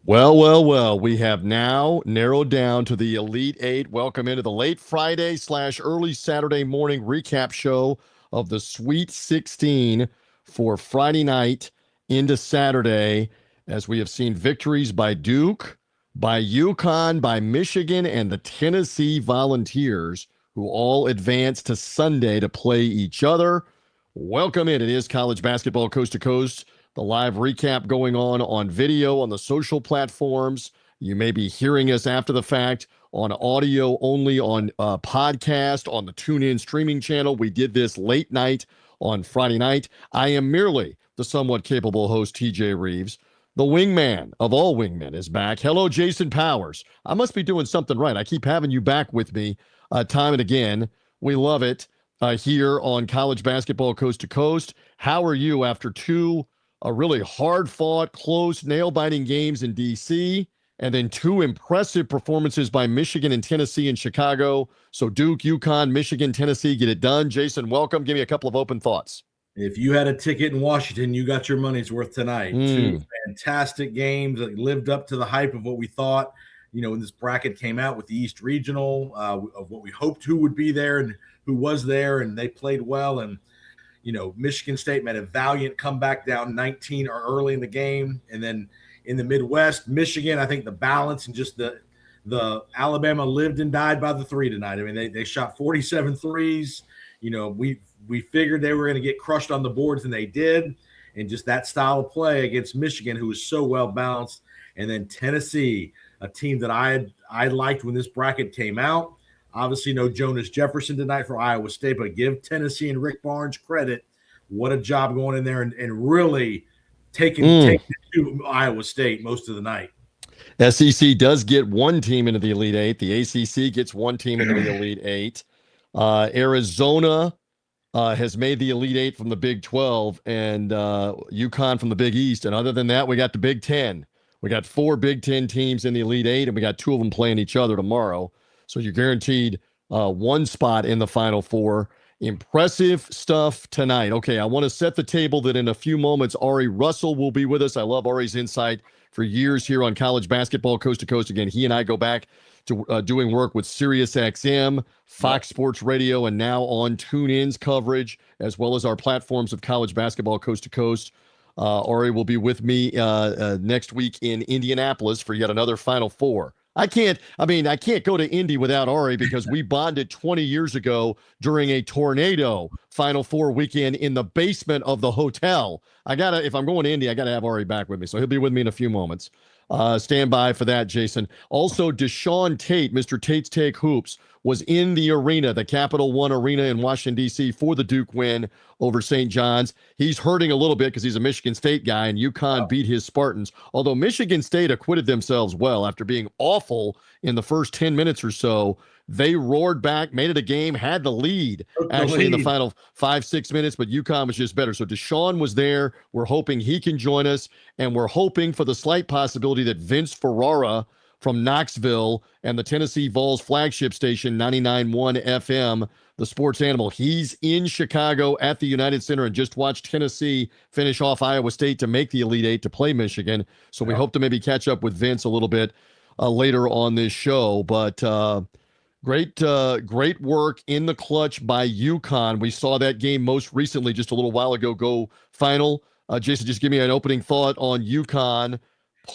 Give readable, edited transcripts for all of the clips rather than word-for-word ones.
Well. We have now narrowed down to the Elite Eight. Welcome into the late Friday / early Saturday morning recap show of the Sweet 16 for Friday night into Saturday, as we have seen victories by Duke, by UConn, by Michigan, and the Tennessee Volunteers, who all advance to Sunday to play each other. Welcome in. It is college basketball coast to coast. The live recap going on video on the social platforms. You may be hearing us after the fact on audio only on podcast on the TuneIn streaming channel. We did this late night on Friday night. I am merely the somewhat capable host, TJ Rives. The wingman of all wingmen is back. Hello, Jason Powers. I must be doing something right. I keep having you back with me time and again. We love it here on college basketball coast to coast. How are you after two really hard-fought, close, nail-biting games in D.C., and then two impressive performances by Michigan and Tennessee and Chicago? So Duke, UConn, Michigan, Tennessee, get it done. Jason, welcome. Give me a couple of open thoughts. If you had a ticket in Washington, you got your money's worth tonight. Two fantastic games that lived up to the hype of what we thought, when this bracket came out with the East Regional, of what we hoped who would be there and who was there, and they played well. And Michigan State made a valiant comeback down 19 early in the game. And then in the Midwest, Michigan, I think the balance and just the Alabama lived and died by the three tonight. I mean, they shot 47 threes. We figured they were going to get crushed on the boards, and they did. And just that style of play against Michigan, who was so well balanced. And then Tennessee, a team that I liked when this bracket came out. Obviously, no Jonas Jefferson tonight for Iowa State, but give Tennessee and Rick Barnes credit. What a job going in there and really taking it to Iowa State most of the night. SEC does get one team into the Elite Eight. The ACC gets one team into the Elite Eight. Arizona has made the Elite Eight from the Big 12, and UConn from the Big East. And other than that, we got the Big 10. We got 4 Big 10 teams in the Elite Eight, and we got 2 of them playing each other tomorrow. So you're guaranteed one spot in the Final Four. Impressive stuff tonight. Okay, I want to set the table that in a few moments, Ari Russell will be with us. I love Ari's insight for years here on college basketball coast to coast. Again, he and I go back to doing work with SiriusXM, Fox Sports Radio, and now on TuneIn's coverage, as well as our platforms of college basketball coast to coast. Ari will be with me next week in Indianapolis for yet another Final Four. I can't go to Indy without Ari because we bonded 20 years ago during a tornado Final Four weekend in the basement of the hotel. If I'm going to Indy, I got to have Ari back with me. So he'll be with me in a few moments. Stand by for that, Jason. Also, Deshaun Tate, Mr. Tate's Take Hoops, was in the arena, the Capital One Arena in Washington, D.C. for the Duke win over St. John's. He's hurting a little bit because he's a Michigan State guy, and UConn beat his Spartans. Although Michigan State acquitted themselves well after being awful in the first 10 minutes or so. They roared back, made it a game, had the lead actually in the final 5-6 minutes, but UConn was just better. So Deshaun was there. We're hoping he can join us, and we're hoping for the slight possibility that Vince Ferrara from Knoxville and the Tennessee Vols flagship station, 99.1 FM, the sports animal. He's in Chicago at the United Center and just watched Tennessee finish off Iowa State to make the Elite Eight to play Michigan. So we hope to maybe catch up with Vince a little bit later on this show. But great work in the clutch by UConn. We saw that game most recently just a little while ago go final. Jason, just give me an opening thought on UConn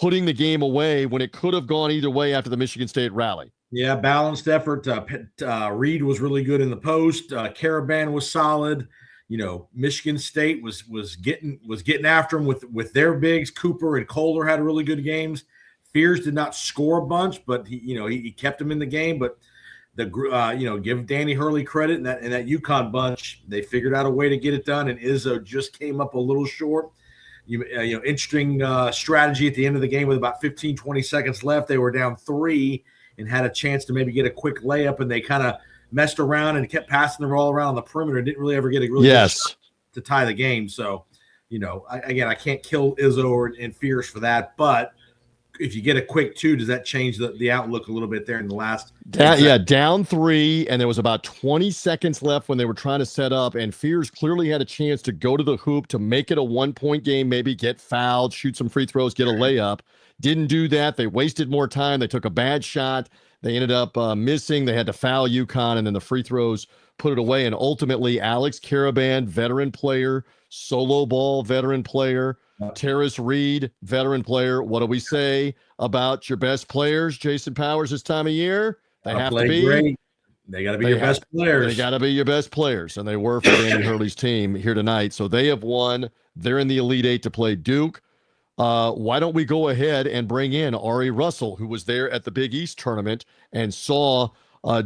putting the game away when it could have gone either way after the Michigan State rally. Yeah, balanced effort. Reed was really good in the post. Caravan was solid. Michigan State was getting after him with their bigs. Cooper and Kohler had really good games. Fears did not score a bunch, but he kept him in the game. But give Danny Hurley credit and that UConn bunch. They figured out a way to get it done, and Izzo just came up a little short. Interesting strategy at the end of the game with about 15, 20 seconds left. They were down 3 and had a chance to maybe get a quick layup, and they kind of messed around and kept passing the ball around on the perimeter. Didn't really ever get a really good shot to tie the game. So, I can't kill Izzo and Fierce for that, but if you get a quick 2, does that change the outlook a little bit there in the last 10 Down, yeah, seconds? down 3, and there was about 20 seconds left when they were trying to set up, and Fears clearly had a chance to go to the hoop to make it a 1-point game, maybe get fouled, shoot some free throws, get a layup. Didn't do that. They wasted more time. They took a bad shot. They ended up missing. They had to foul UConn, and then the free throws put it away. And ultimately, Alex Caravan, veteran player, solo ball, veteran player, Terrace Reed, veteran player. What do we say about your best players, Jason Powers, this time of year? They Gotta have to play be. great. They got to be your best players. They got to be your best players, and they were for Danny Hurley's team here tonight. So they have won. They're in the Elite Eight to play Duke. Why don't we go ahead and bring in Ari Russell, who was there at the Big East tournament and saw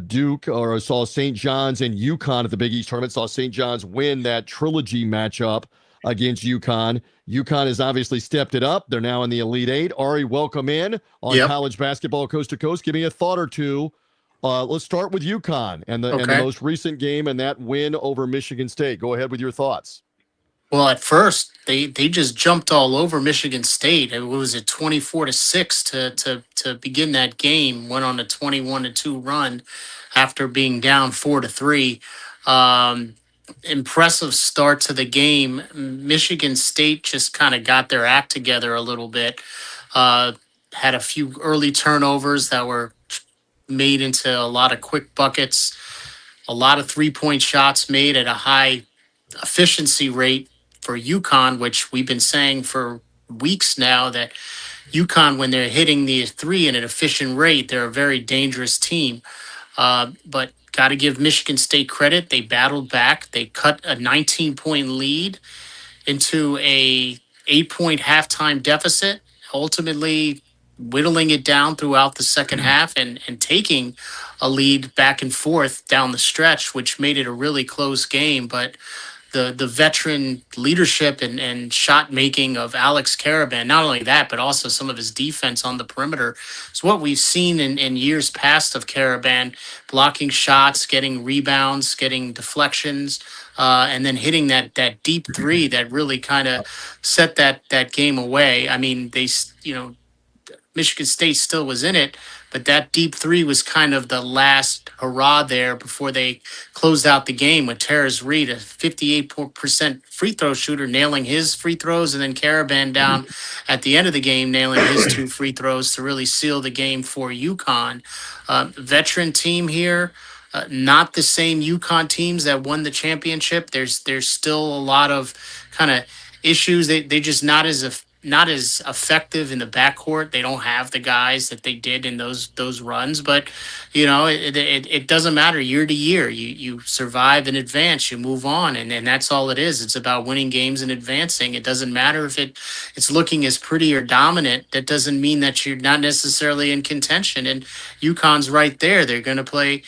Duke, or saw St. John's and UConn at the Big East tournament, saw St. John's win that trilogy matchup against UConn. UConn has obviously stepped it up. They're now in the Elite Eight. Ari, welcome in on College Basketball Coast to Coast. Give me a thought or two. Let's start with UConn and the most recent game and that win over Michigan State. Go ahead with your thoughts. Well, at first they just jumped all over Michigan State. It was a 24-6 to begin that game. Went on a 21-2 run after being down 4-3. Impressive start to the game. Michigan State just kind of got their act together a little bit. Had a few early turnovers that were made into a lot of quick buckets. A lot of 3-point shots made at a high efficiency rate for UConn, which we've been saying for weeks now that UConn, when they're hitting the 3 at an efficient rate, they're a very dangerous team. But got to give Michigan State credit. They battled back. They cut a 19-point lead into a 8-point halftime deficit, ultimately whittling it down throughout the second half and taking a lead back and forth down the stretch, which made it a really close game. But the veteran leadership and shot making of Alex Caravan, not only that, but also some of his defense on the perimeter. It's what we've seen in years past of Caravan, blocking shots, getting rebounds, getting deflections, and then hitting that deep 3 that really kind of set that game away. I mean, Michigan State still was in it, but that deep 3 was kind of the last hurrah there before they closed out the game with Terrace Reed, a 58% free throw shooter, nailing his free throws, and then Caravan down at the end of the game, nailing his 2 free throws to really seal the game for UConn. Veteran team here. Not the same UConn teams that won the championship. There's still a lot of kind of issues. They just not as effective in the backcourt. They don't have the guys that they did in those runs. But it doesn't matter year to year. You survive and advance. You move on, and that's all it is. It's about winning games and advancing. It doesn't matter if it's looking as pretty or dominant. That doesn't mean that you're not necessarily in contention. And UConn's right there. They're going to play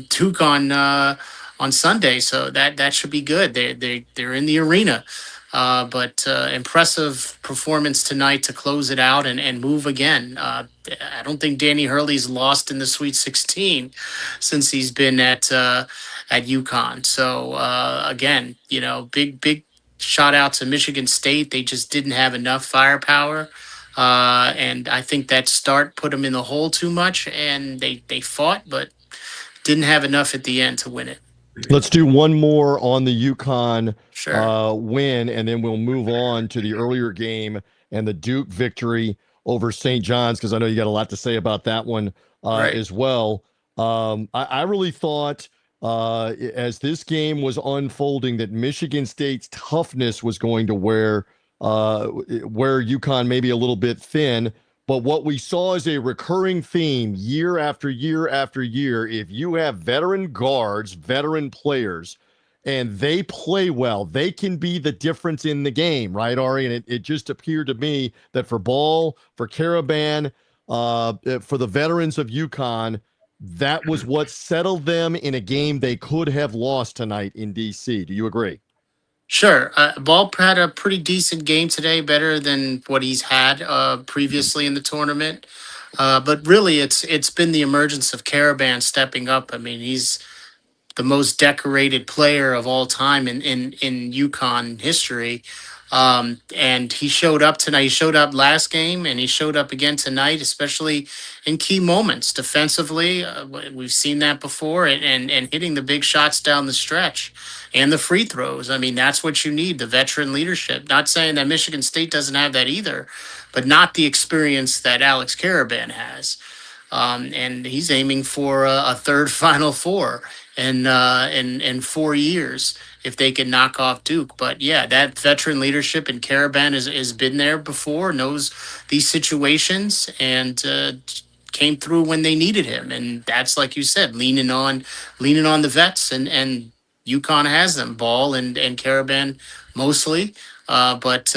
Duke on Sunday, so that should be good. They're in the arena. But impressive performance tonight to close it out and move again. I don't think Danny Hurley's lost in the Sweet 16 since he's been at UConn. So again, big shout out to Michigan State. They just didn't have enough firepower. And I think that start put them in the hole too much, and they fought, but didn't have enough at the end to win it. Let's do one more on the UConn Sure. win, and then we'll move on to the earlier game and the Duke victory over St. John's, because I know you got a lot to say about that one Right. as well. I really thought as this game was unfolding that Michigan State's toughness was going to wear UConn maybe a little bit thin. But what we saw is a recurring theme year after year after year. If you have veteran guards, veteran players, and they play well, they can be the difference in the game, right, Ari? And it just appeared to me that for Ball, for Caravan, for the veterans of UConn, that was what settled them in a game they could have lost tonight in D.C. Do you agree? Sure. Ball had a pretty decent game today, better than what he's had previously in the tournament. But really, it's been the emergence of Caravan stepping up. I mean, he's the most decorated player of all time in UConn history. And he showed up tonight. He showed up last game, and he showed up again tonight, especially in key moments defensively. We've seen that before, and hitting the big shots down the stretch and the free throws. I mean, that's what you need, the veteran leadership. Not saying that Michigan State doesn't have that either, but not the experience that Alex Caravan has. And he's aiming for a third Final Four in 4 years if they can knock off Duke. But yeah, that veteran leadership and Caravan has been there before, knows these situations, and came through when they needed him. And that's, like you said, leaning on the vets, and UConn has them, Ball and Caravan mostly. But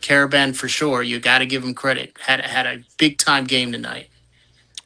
Caravan for sure, you got to give him credit. Had a big time game tonight.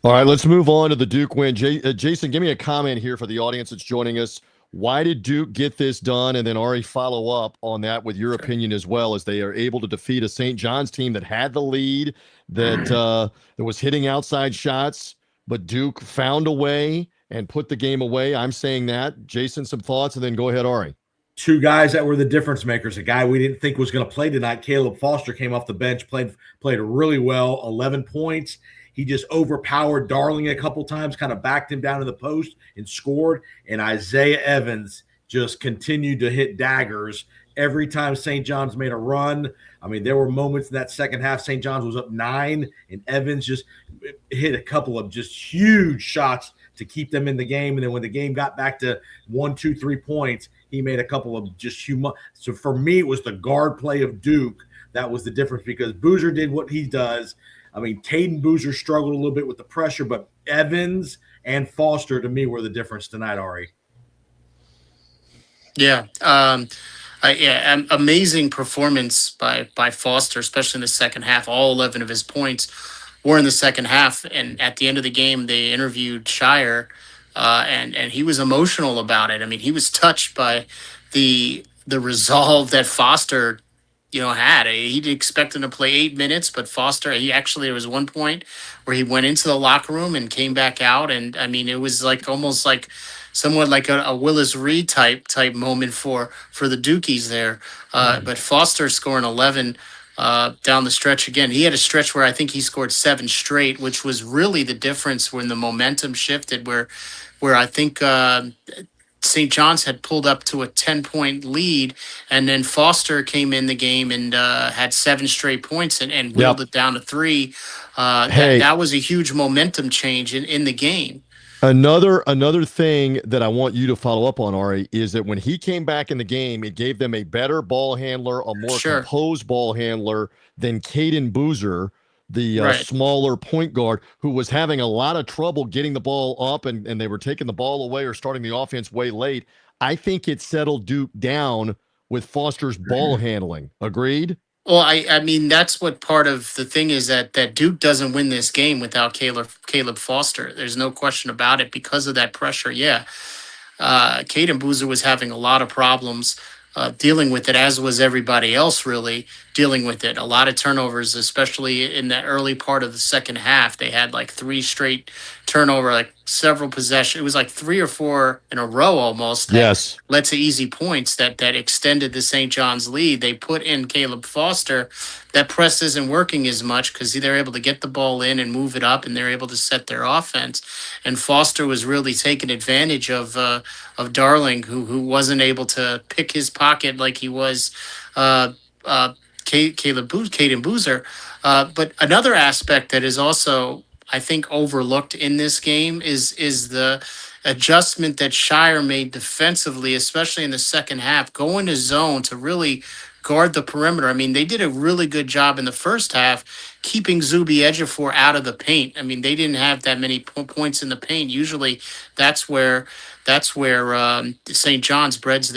All right, let's move on to the Duke win. Jason, give me a comment here for the audience that's joining us. Why did Duke get this done? And then Ari, follow up on that with your opinion as well, as they are able to defeat a St. John's team that had the lead, that was hitting outside shots, but Duke found a way and put the game away. I'm saying that. Jason, some thoughts, and then go ahead, Ari. Two guys that were the difference makers. A guy we didn't think was going to play tonight, Caleb Foster, came off the bench, played really well, 11 points. He just overpowered Darling a couple times, kind of backed him down to the post and scored. And Isaiah Evans just continued to hit daggers every time St. John's made a run. I mean, there were moments in that second half, St. John's was up 9, and Evans just hit a couple of just huge shots to keep them in the game. And then when the game got back to 1, 2, 3 points, he made a couple of just humongous. So for me, it was the guard play of Duke that was the difference, because Boozer did what he does. I mean, Caden Boozer struggled a little bit with the pressure, but Evans and Foster, to me, were the difference tonight, Ari. Yeah. Amazing performance by Foster, especially in the second half. All 11 of his points were in the second half. And at the end of the game, they interviewed Shire, and he was emotional about it. I mean, he was touched by the resolve that Foster had. He'd expect him to play 8 minutes, but Foster, there was one point where he went into the locker room and came back out. And I mean, it was like almost like somewhat like a Willis Reed type moment for the Dukies there. But Foster scoring 11 down the stretch again. He had a stretch where I think he scored 7 straight, which was really the difference when the momentum shifted, where I think St. John's had pulled up to a 10-point lead, and then Foster came in the game and had 7 straight points and whittled it down to 3. That was a huge momentum change in the game. Another thing that I want you to follow up on, Ari, is that when he came back in the game, it gave them a better ball handler, a more composed ball handler than Caden Boozer, the smaller point guard, who was having a lot of trouble getting the ball up, and they were taking the ball away or starting the offense way late. I think it settled Duke down with Foster's ball handling. Agreed? Well, I mean, that's what part of the thing is, that Duke doesn't win this game without Caleb Foster. There's no question about it, because of that pressure. Yeah. Caden Boozer was having a lot of problems dealing with it, as was everybody else really dealing with it. A lot of turnovers, especially in the early part of the second half. They had like 3 straight turnover, like several possessions. It was like 3 or 4 in a row almost. Yes. Led to easy points that extended the St. John's lead. They put in Caleb Foster. That press isn't working as much because they're able to get the ball in and move it up, and they're able to set their offense. And Foster was really taking advantage of Darling, who wasn't able to pick his pocket like he was Caden Boozer. But another aspect that is also, I think, overlooked in this game is the adjustment that Shire made defensively, especially in the second half, going to zone to really guard the perimeter. I mean, they did a really good job in the first half keeping Zuby Ejiofor out of the paint. I mean, they didn't have that many points in the paint. Usually that's where St. John's butters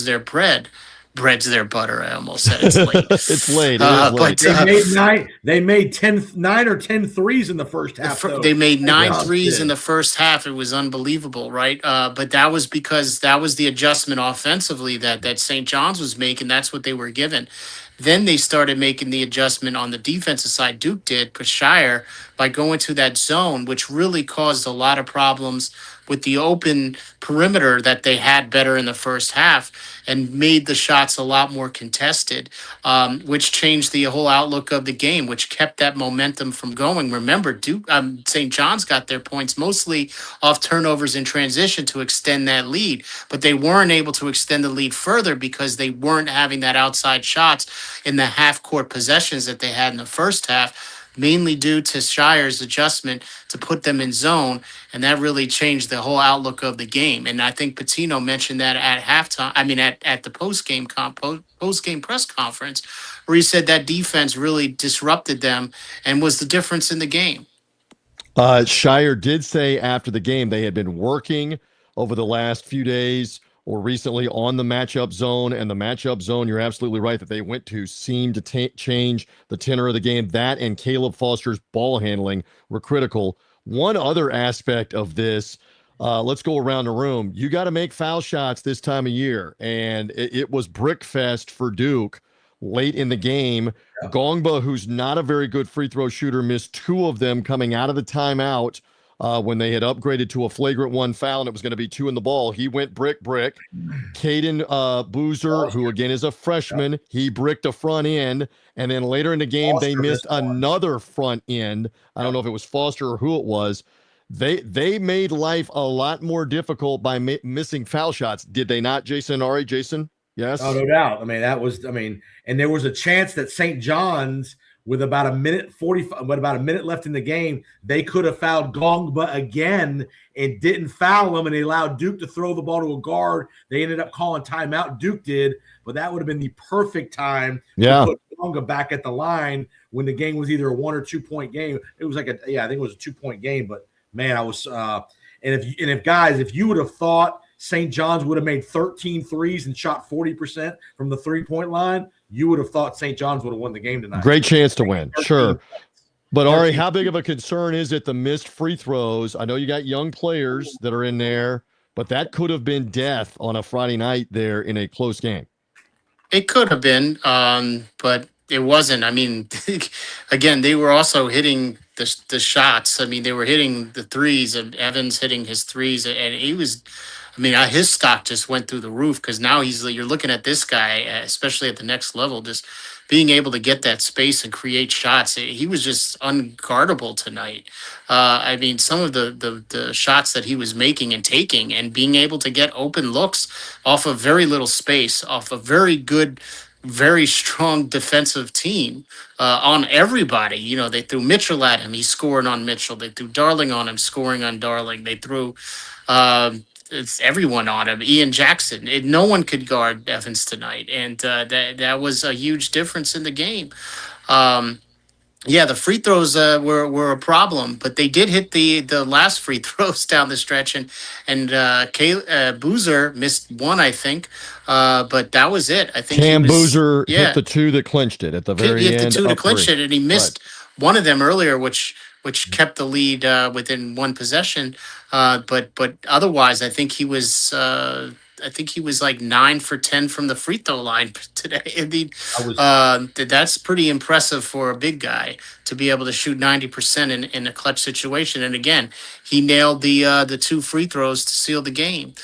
their bread. Breads their butter. I almost said it's late. It's late. It is late. They made 9 or 10 threes in the first half. They made 9 threes in the first half. It was unbelievable, right? But that was because that was the adjustment offensively that St. John's was making. That's what they were given. Then they started making the adjustment on the defensive side. Duke did, Shire, by going to that zone, which really caused a lot of problems with the open perimeter that they had better in the first half and made the shots a lot more contested, which changed the whole outlook of the game, which kept that momentum from going. Remember, Duke, St. John's got their points mostly off turnovers in transition to extend that lead, but they weren't able to extend the lead further because they weren't having that outside shots in the half court possessions that they had in the first half, mainly due to Shire's adjustment to put them in zone. And that really changed the whole outlook of the game. And I think Patino mentioned that at halftime, I mean, at the post game press conference, where he said that defense really disrupted them and was the difference in the game. Shire did say after the game they had been working over the last few days or recently on the matchup zone, and the matchup zone, you're absolutely right, that they went to seemed to change the tenor of the game. That and Caleb Foster's ball handling were critical. One other aspect of this, let's go around the room. You got to make foul shots this time of year, and it was brick fest for Duke late in the game. Yeah. Gongba, who's not a very good free throw shooter, missed 2 of them coming out of the timeout when they had upgraded to a flagrant 1 foul, and it was going to be 2 in the ball. He went brick. Caden Boozer, who again is a freshman, he bricked a front end, and then later in the game Foster they missed another front end. I don't know if it was Foster or who it was. They made life a lot more difficult by missing foul shots. Did they not, Jason? Ari, Jason? Yes. Oh, no doubt. I mean, and there was a chance that St. John's, with about a minute 45, but about a minute left in the game, they could have fouled Gongba again and didn't foul him, and they allowed Duke to throw the ball to a guard. They ended up calling timeout. Duke did, but that would have been the perfect time to put Gongba back at the line when the game was either a 1 or 2 point game. It was like I think it was a 2 point game, but man, I was if you would have thought St. John's would have made 13 threes and shot 40% from the 3-point line, you would have thought St. John's would have won the game tonight. Great chance to win, sure. But Ari, how big of a concern is it the missed free throws? I know you got young players that are in there, but that could have been death on a Friday night there in a close game. It could have been, but it wasn't. I mean, again, they were also hitting the shots. I mean, they were hitting the threes, and Evans hitting his threes, and he was. I mean, his stock just went through the roof because now you're looking at this guy, especially at the next level, just being able to get that space and create shots. He was just unguardable tonight. I mean, some of the shots that he was making and taking and being able to get open looks off of very little space, off a very good, very strong defensive team on everybody. You know, they threw Mitchell at him. He's scoring on Mitchell. They threw Darling on him, scoring on Darling. They threw it's everyone on him. Ian Jackson. No one could guard Evans tonight, and that was a huge difference in the game. Yeah, the free throws were a problem, but they did hit the last free throws down the stretch, and Boozer missed 1, I think, but that was it. I think Cam Boozer hit the 2 that clinched it at the very end. He hit the 2 to clinch it, and he missed one of them earlier, which kept the lead within 1 possession. But otherwise, I think he was like 9 for 10 from the free throw line today. I mean, that's pretty impressive for a big guy to be able to shoot 90% in a clutch situation. And again, he nailed the 2 free throws to seal the game.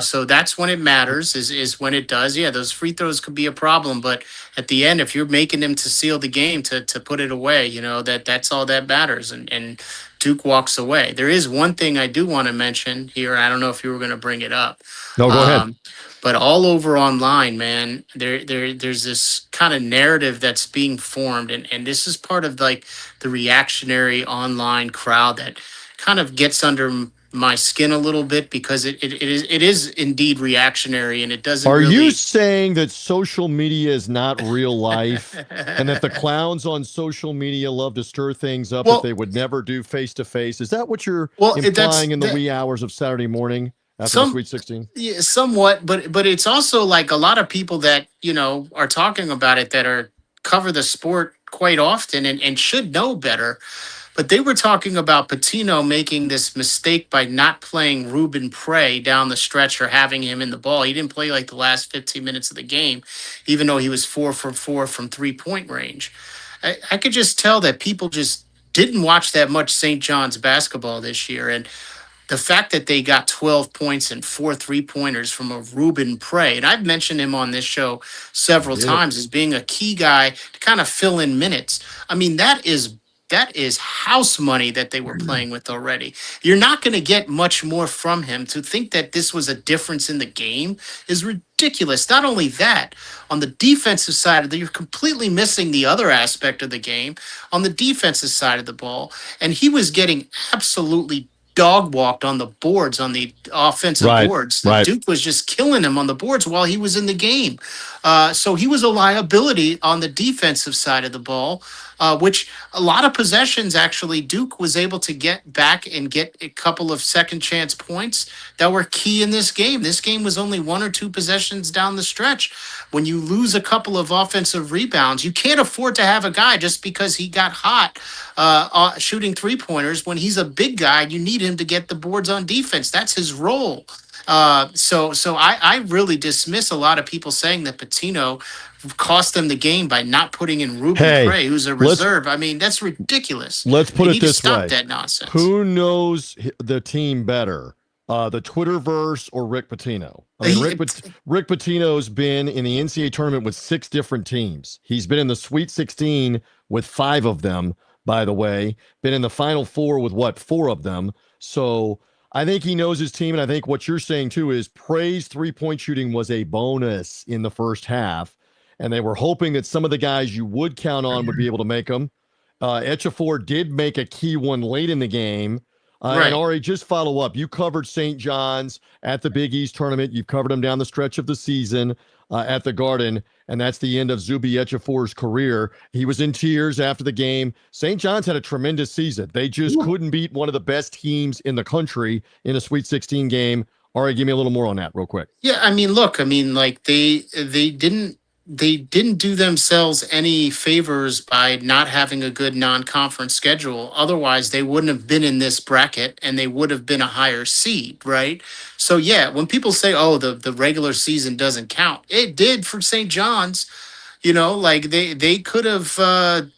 So that's when it matters, is when it does. Yeah, those free throws could be a problem, but at the end, if you're making them to seal the game, to put it away, you know, that's all that matters. And Duke walks away. There is one thing I do want to mention here. I don't know if you were going to bring it up. No, go ahead. But all over online, man, there's this kind of narrative that's being formed, and this is part of like the reactionary online crowd that kind of gets under my skin a little bit because it is indeed reactionary, and it doesn't. Are you saying that social media is not real life, and that the clowns on social media love to stir things up that they would never do face to face? Is that what you're implying in the wee hours of Saturday morning after the Sweet 16? Yeah, somewhat, but it's also like a lot of people that, you know, are talking about it that cover the sport quite often and should know better. But they were talking about Patino making this mistake by not playing Ruben Prey down the stretch or having him in the ball. He didn't play like the last 15 minutes of the game, even though he was 4 for 4 from 3-point range. I could just tell that people just didn't watch that much St. John's basketball this year. And the fact that they got 12 points and 4 3-pointers from a Ruben Prey, and I've mentioned him on this show several times as being a key guy to kind of fill in minutes. I mean, that is house money that they were playing with already. You're not going to get much more from him. To think that this was a difference in the game is ridiculous. Not only that, on the defensive side of you're completely missing the other aspect of the game on the defensive side of the ball. And he was getting absolutely dog walked on the boards, on the offensive boards. The Duke was just killing him on the boards while he was in the game. So he was a liability on the defensive side of the ball, which a lot of possessions actually Duke was able to get back and get a couple of second chance points that were key in this game. This game was only 1 or 2 possessions down the stretch. When you lose a couple of offensive rebounds, you can't afford to have a guy just because he got hot shooting 3-pointers. When he's a big guy, you need him to get the boards on defense. That's his role. So I really dismiss a lot of people saying that Patino cost them the game by not putting in Ruben Prey, who's a reserve. I mean, that's ridiculous. Let's put it this way. Stop that nonsense. Who knows the team better, the Twitterverse or Rick Pitino? I mean, Rick Pitino's been in the NCAA tournament with 6 different teams. He's been in the Sweet 16 with 5 of them, by the way. Been in the Final Four with 4 of them. So I think he knows his team, and I think what you're saying too is Prey's 3-point shooting was a bonus in the first half, and they were hoping that some of the guys you would count on would be able to make them. Etchafor did make a key one late in the game. And Ari, just follow up. You covered St. John's at the Big East tournament. You've covered them down the stretch of the season at the Garden, and that's the end of Zuby Etchafor's career. He was in tears after the game. St. John's had a tremendous season. They just couldn't beat one of the best teams in the country in a Sweet 16 game. Ari, give me a little more on that real quick. Yeah, I mean, look, like they didn't do themselves any favors by not having a good non-conference schedule. Otherwise, they wouldn't have been in this bracket and they would have been a higher seed, right? So yeah, when people say, oh, the regular season doesn't count, it did for St. John's. Like they could have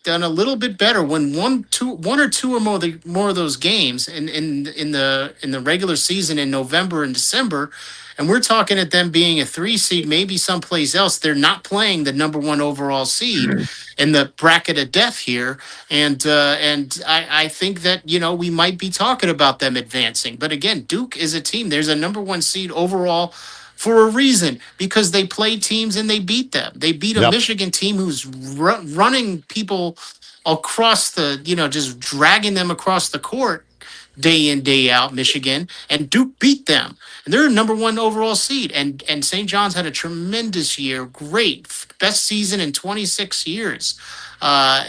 done a little bit better when one or two or more of those games in the regular season in November and December. And we're talking at them being a 3 seed, maybe someplace else. They're not playing the number 1 overall seed in the bracket of death here. And I think that, we might be talking about them advancing. But again, Duke is a team. There's a number 1 seed overall for a reason, because they play teams and they beat them. They beat a Michigan team who's running people across the, just dragging them across the court day in, day out, Michigan, and Duke beat them. And they're a number 1 overall seed. And St. John's had a tremendous year, great, best season in 26 years. And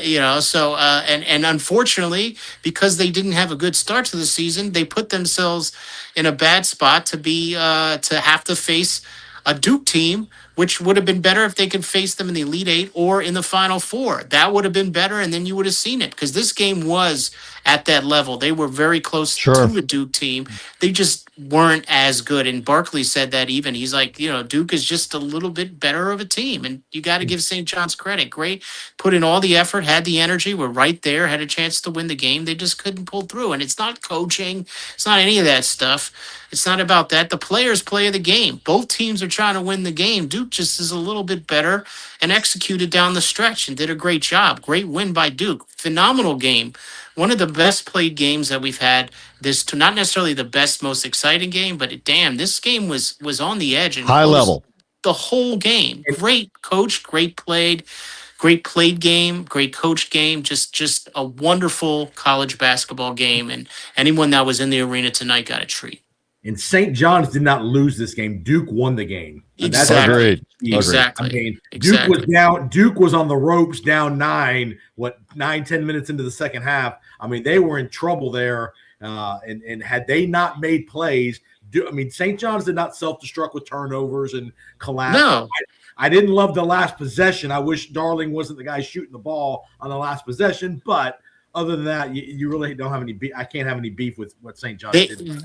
unfortunately, because they didn't have a good start to the season, they put themselves in a bad spot to have to face a Duke team, which would have been better if they could face them in the Elite 8 or in the Final Four. That would have been better, and then you would have seen it, because this game was at that level. They were very close to a Duke team. They just weren't as good. And Barkley said that even. He's like, Duke is just a little bit better of a team, and you got to give St. John's credit. Great, put in all the effort, had the energy, were right there, had a chance to win the game. They just couldn't pull through. And it's not coaching. It's not any of that stuff. It's not about that. The players play the game. Both teams are trying to win the game. Duke just is a little bit better and executed down the stretch and did a great job. Great win by Duke. Phenomenal game. One of the best played games that we've had. Not necessarily the best, most exciting game, but this game was on the edge and high level the whole game. Great coach, great played game, great coached game. Just a wonderful college basketball game, and anyone that was in the arena tonight got a treat. And St. John's did not lose this game. Duke won the game. Exactly. Exactly. I mean, Duke was down. Duke was on the ropes, down 9 10 minutes into the second half. I mean, they were in trouble there. And had they not made plays, St. John's did not self-destruct with turnovers and collapse. No. I didn't love the last possession. I wish Darling wasn't the guy shooting the ball on the last possession, but other than that, you really don't have any beef. I can't have any beef with what St. John's They, did.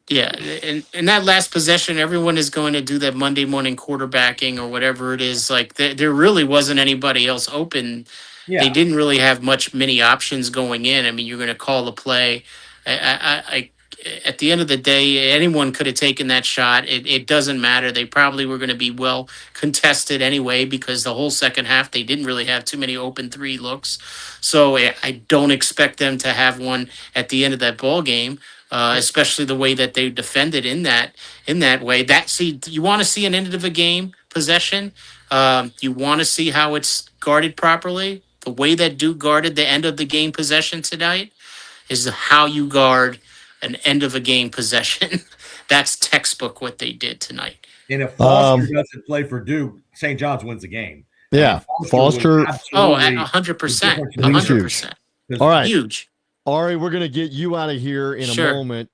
yeah, and in that last possession, everyone is going to do that Monday morning quarterbacking or whatever it is. Like there really wasn't anybody else open. They Yeah. didn't really have many options going in. I mean, you're going to call a play. I at the end of the day, anyone could have taken that shot. It doesn't matter. They probably were going to be well contested anyway because the whole second half they didn't really have too many open three looks. So I don't expect them to have one at the end of that ball game. Especially the way that they defended in that way. That see, you want to see an end of a game possession. You want to see how it's guarded properly. The way that Duke guarded the end of the game possession tonight is how you guard an end of a game possession. That's textbook what they did tonight. And if Foster doesn't play for Duke, St. John's wins the game. Yeah, Foster. 100%. 100%. All right. Huge. Ari, we're going to get you out of here in a moment.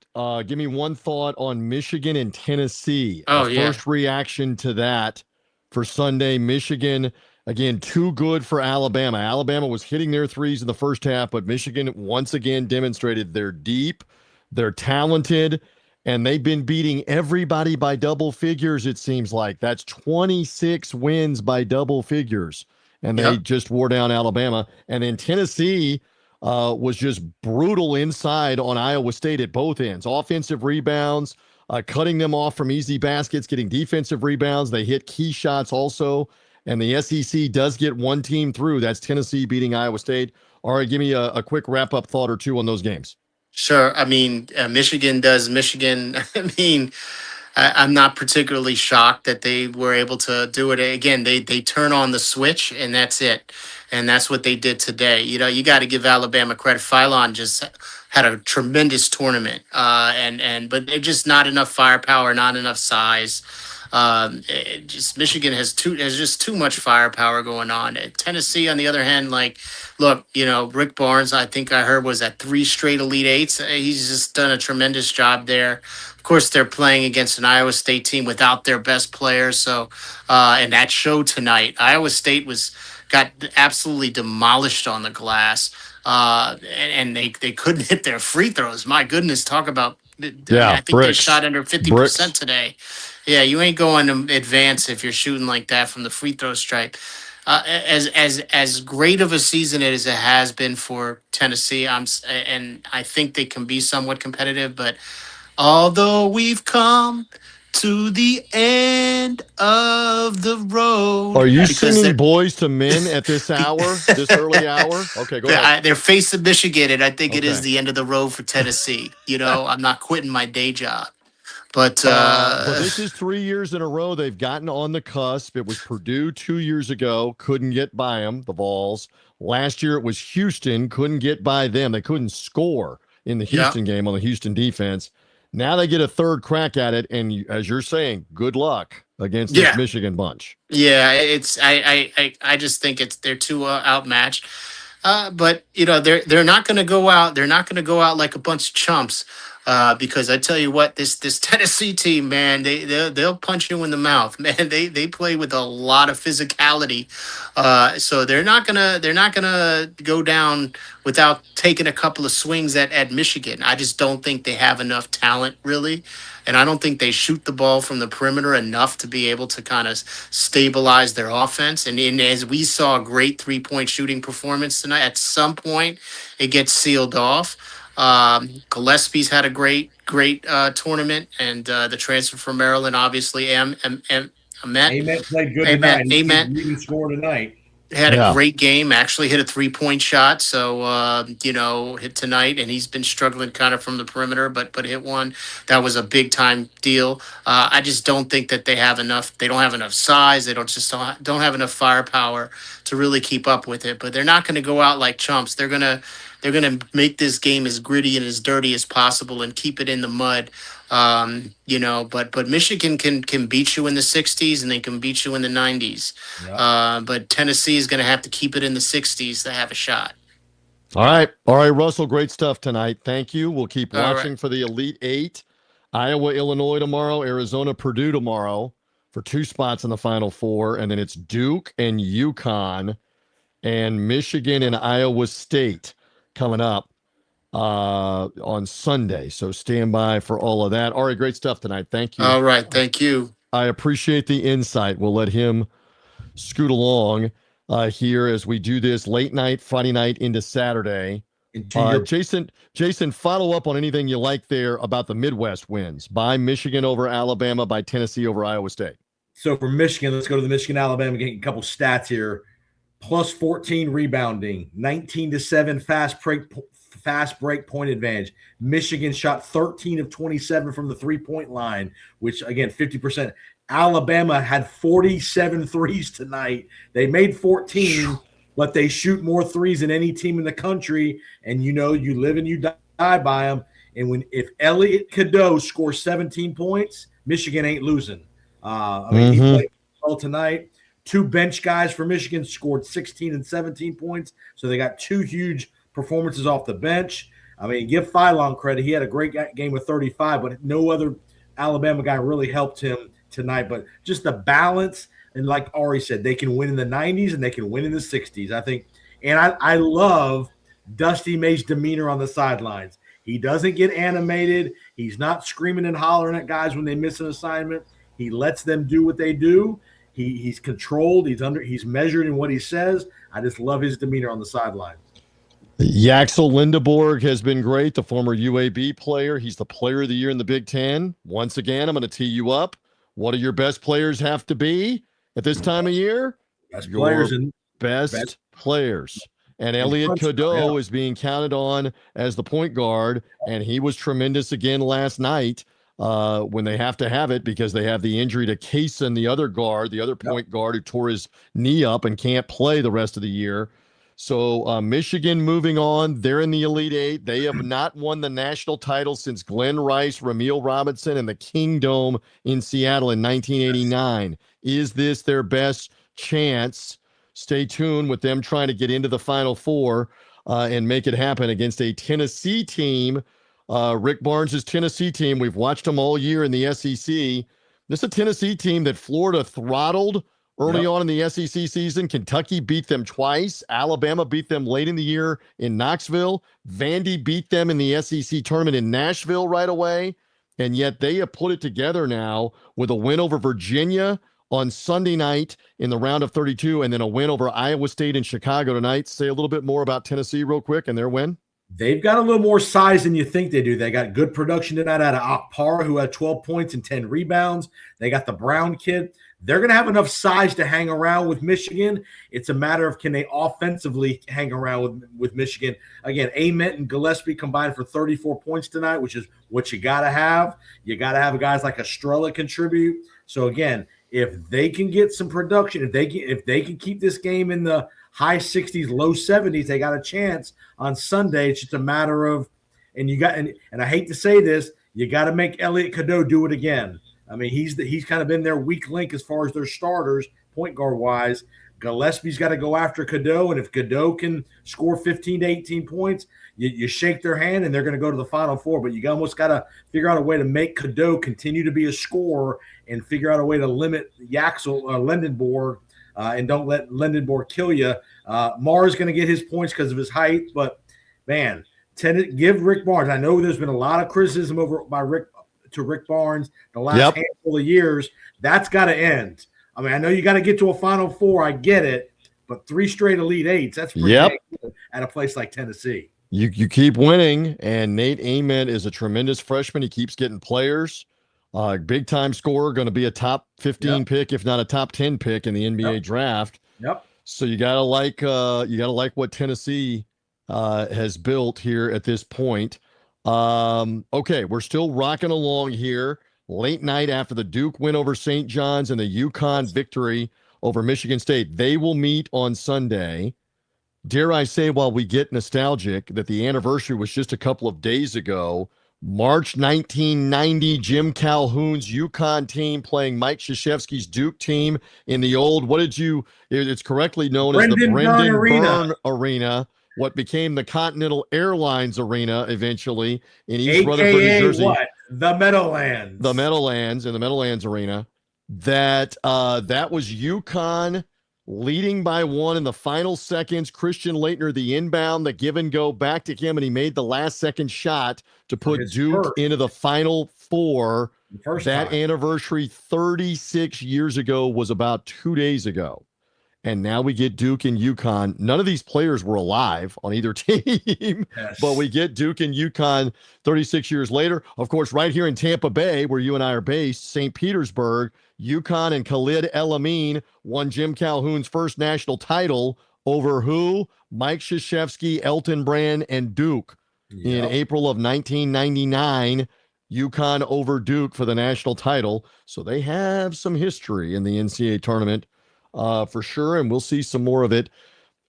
Give me one thought on Michigan and Tennessee. First reaction to that for Sunday. Michigan, again, too good for Alabama. Alabama was hitting their threes in the first half, but Michigan once again demonstrated they're deep, they're talented, and they've been beating everybody by double figures, it seems like. That's 26 wins by double figures, and they just wore down Alabama. And then Tennessee was just brutal inside on Iowa State at both ends. Offensive rebounds, cutting them off from easy baskets, getting defensive rebounds. They hit key shots also. And the SEC does get one team through. That's Tennessee beating Iowa State. All right, give me a quick wrap-up thought or two on those games. Sure. I mean, Michigan does Michigan. I mean, I'm not particularly shocked that they were able to do it. Again, they turn on the switch and that's it. And that's what they did today. You know, you got to give Alabama credit. Phylon just had a tremendous tournament. But they're just not enough firepower, not enough size. Just Michigan has just too much firepower going on. Tennessee, on the other hand, like, look, you know, Rick Barnes, I think I heard was at 3 straight Elite Eights. He's just done a tremendous job there. Of course, they're playing against an Iowa State team without their best players. So, and that showed tonight. Iowa State got absolutely demolished on the glass, and they couldn't hit their free throws. My goodness, talk about. I think they shot under 50% today. Yeah, you ain't going to advance if you're shooting like that from the free throw stripe. As great of a season as it has been for Tennessee, and I think they can be somewhat competitive. But although we've come to the end of the road, are you singing "Boys to Men" at this hour, this early hour? Okay, go ahead. They're facing Michigan, and I think it is the end of the road for Tennessee. You know, I'm not quitting my day job. But this is 3 years in a row they've gotten on the cusp. It was Purdue 2 years ago, couldn't get by them, the Vols. Last year it was Houston, couldn't get by them. They couldn't score in the Houston game on the Houston defense. Now they get a third crack at it, and as you're saying, good luck against this Michigan bunch. Yeah, I just think they're too outmatched. But you know they're not going to go out. They're not going to go out like a bunch of chumps. Because I tell you what, this Tennessee team, man, they'll punch you in the mouth, man. They play with a lot of physicality, so they're not gonna go down without taking a couple of swings at Michigan. I just don't think they have enough talent, really, and I don't think they shoot the ball from the perimeter enough to be able to kind of stabilize their offense. And as we saw a great 3-point shooting performance tonight, at some point it gets sealed off. Gillespie's had a great tournament, and the transfer from Maryland, obviously, Ament played good tonight. He even scored tonight. Had a great game. Actually, hit a 3-point shot. So hit tonight, and he's been struggling kind of from the perimeter, but hit one. That was a big time deal. I just don't think that they have enough. They don't have enough size. They don't have enough firepower to really keep up with it. But they're not going to go out like chumps. They're gonna make this game as gritty and as dirty as possible and keep it in the mud. But Michigan can beat you in the 60s and they can beat you in the 90s. Yep. But Tennessee is going to have to keep it in the 60s to have a shot. All right, Russell, great stuff tonight. Thank you. We'll keep watching for the Elite Eight. Iowa, Illinois tomorrow, Arizona, Purdue tomorrow for 2 spots in the Final Four. And then it's Duke and UConn and Michigan and Iowa State coming up on Sunday. So stand by for all of that. All right, great stuff tonight. Thank you. All right. Thank you. I appreciate the insight. We'll let him scoot along here as we do this late night, Friday night into Saturday. Jason, follow up on anything you like there about the Midwest wins by Michigan over Alabama, by Tennessee over Iowa State. So for Michigan, let's go to the Michigan-Alabama game. A couple stats here. Plus 14 rebounding, 19-7 fast break point advantage. Michigan shot 13 of 27 from the three-point line, which, again, 50%. Alabama had 47 threes tonight. They made 14, but they shoot more threes than any team in the country, and you live and you die by them. And if Elliot Cadeau scores 17 points, Michigan ain't losing. He played well tonight. Two bench guys for Michigan scored 16 and 17 points, so they got two huge performances off the bench. Give Phylon credit. He had a great game with 35, but no other Alabama guy really helped him tonight. But just the balance, and like Ari said, they can win in the 90s and they can win in the 60s, I think. And I love Dusty May's demeanor on the sidelines. He doesn't get animated. He's not screaming and hollering at guys when they miss an assignment. He lets them do what they do. He's controlled. He's measured in what he says. I just love his demeanor on the sideline. Yaxel Lindeborg has been great, the former UAB player. He's the player of the year in the Big Ten. Once again, I'm going to tee you up. What do your best players have to be at this time of year? Best players. And Elliot Cadeau is being counted on as the point guard, and he was tremendous again last night. When they have to have it because they have the injury to Kaysen, the other point guard who tore his knee up and can't play the rest of the year. So Michigan moving on. They're in the Elite Eight. They have not won the national title since Glenn Rice, Ramil Robinson, and the Kingdom in Seattle in 1989. Is this their best chance? Stay tuned with them trying to get into the Final Four and make it happen against a Tennessee team. Rick Barnes' Tennessee team, we've watched them all year in the SEC. This is a Tennessee team that Florida throttled early on in the SEC season. Kentucky beat them twice. Alabama beat them late in the year in Knoxville. Vandy beat them in the SEC tournament in Nashville right away. And yet they have put it together now with a win over Virginia on Sunday night in the round of 32, and then a win over Iowa State and Chicago tonight. Say a little bit more about Tennessee real quick and their win. They've got a little more size than you think they do. They got good production tonight out of Akpara, who had 12 points and 10 rebounds. They got the Brown kid. They're going to have enough size to hang around with Michigan. It's a matter of can they offensively hang around with Michigan. Again, Ament and Gillespie combined for 34 points tonight, which is what you got to have. You got to have guys like Estrella contribute. So, again, if they can get some production, if they can keep this game in the high 60s, low 70s, they got a chance on Sunday. It's just a matter of, and I hate to say this, you got to make Elliot Cadeau do it again. He's kind of been their weak link as far as their starters, point guard wise. Gillespie's got to go after Cadeau, and if Cadeau can score 15 to 18 points, you shake their hand and they're going to go to the Final Four. But you almost got to figure out a way to make Cadeau continue to be a scorer and figure out a way to limit Lindenborg. And don't let Lindenborg kill you. Marr's going to get his points because of his height, but man, give Rick Barnes. I know there's been a lot of criticism to Rick Barnes the last handful of years. That's got to end. I know you got to get to a Final Four. I get it, but 3 straight Elite Eights, that's pretty good at a place like Tennessee. You keep winning, and Nate Ament is a tremendous freshman. He keeps getting players. Big time scorer, going to be a top 15 pick, if not a top 10 pick in the NBA draft. So you gotta like what Tennessee has built here at this point. Okay, we're still rocking along here. Late night after the Duke win over St. John's and the UConn victory over Michigan State. They will meet on Sunday. Dare I say, while we get nostalgic, that the anniversary was just a couple of days ago. March 1990, Jim Calhoun's UConn team playing Mike Krzyzewski's Duke team in the old, it's correctly known as the Brendan Byrne Arena, what became the Continental Airlines Arena eventually in East Rutherford, New Jersey. What? The Meadowlands. The Meadowlands, in the Meadowlands Arena. That was UConn leading by 1 in the final seconds. Christian Laettner, the inbound, the give and go back to him, and he made the last second shot to For put his Duke first. into the Final Four. The first That time. anniversary 36 years ago was about 2 days ago. And now we get Duke and UConn. None of these players were alive on either team, Yes. but we get Duke and UConn 36 years later. Of course, right here in Tampa Bay, where you and I are based, St. Petersburg, UConn and Khalid El Amin won Jim Calhoun's first national title over who? Mike Krzyzewski, Elton Brand, and Duke in April of 1999. UConn over Duke for the national title. So they have some history in the NCAA tournament. For sure, and we'll see some more of it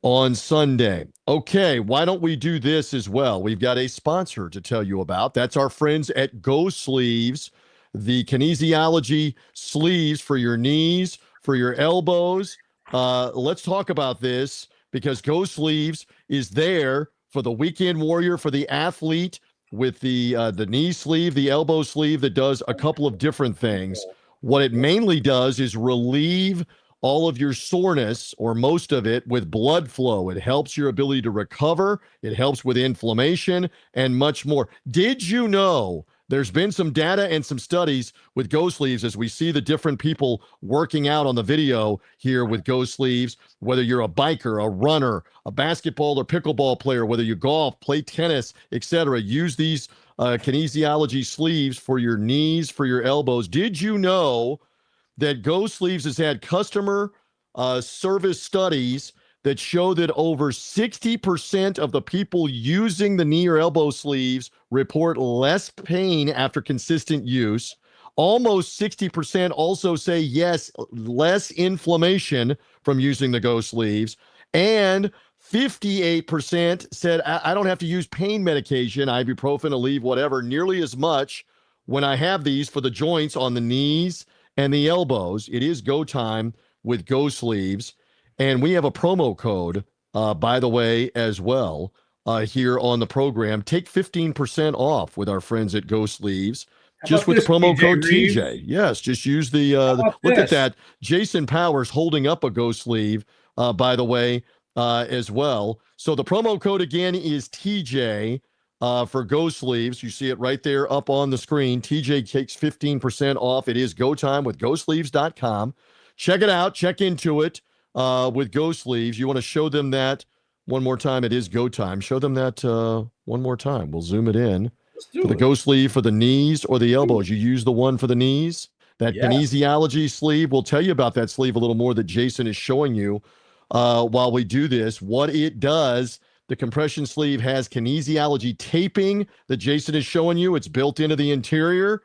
on Sunday. Okay, why don't we do this as well? We've got a sponsor to tell you about. That's our friends at Go Sleeves, the kinesiology sleeves for your knees, for your elbows. Let's talk about this because Go Sleeves is there for the weekend warrior, for the athlete with the knee sleeve, the elbow sleeve that does a couple of different things. What it mainly does is relieve all of your soreness, or most of it, with blood flow. It helps your ability to recover. It helps with inflammation and much more. Did you know there's been some data and some studies with Go Sleeves as we see the different people working out on the video here with Go Sleeves, whether you're a biker, a runner, a basketball or pickleball player, whether you golf, play tennis, etc. Use these kinesiology sleeves for your knees, for your elbows. Did you know that Go Sleeves has had customer service studies that show that over 60% of the people using the knee or elbow sleeves report less pain after consistent use? Almost 60% also say yes, less inflammation from using the Go Sleeves. And 58% said, I don't have to use pain medication, ibuprofen, Aleve, whatever, nearly as much when I have these for the joints on the knees and the elbows. It is go time with Go Sleeves. And we have a promo code, by the way, as well, here on the program. Take 15% off with our friends at Go Sleeves. Just with the promo code TJ. Yes, just use the look at that. Jason Powers holding up a Go Sleeve, by the way, as well. So the promo code again is TJ. For Go Sleeves. You see it right there up on the screen. TJ takes 15% off. It is go time with GoSleeves.com. Check it out. Check into it with Go Sleeves. You want to show them that one more time. It is go time. Show them that one more time. We'll zoom it in. For the Go Sleeve for the knees or the elbows. You use the one for the knees. That kinesiology sleeve. We'll tell you about that sleeve a little more that Jason is showing you while we do this. What it does. The compression sleeve has kinesiology taping that Jason is showing you. It's built into the interior,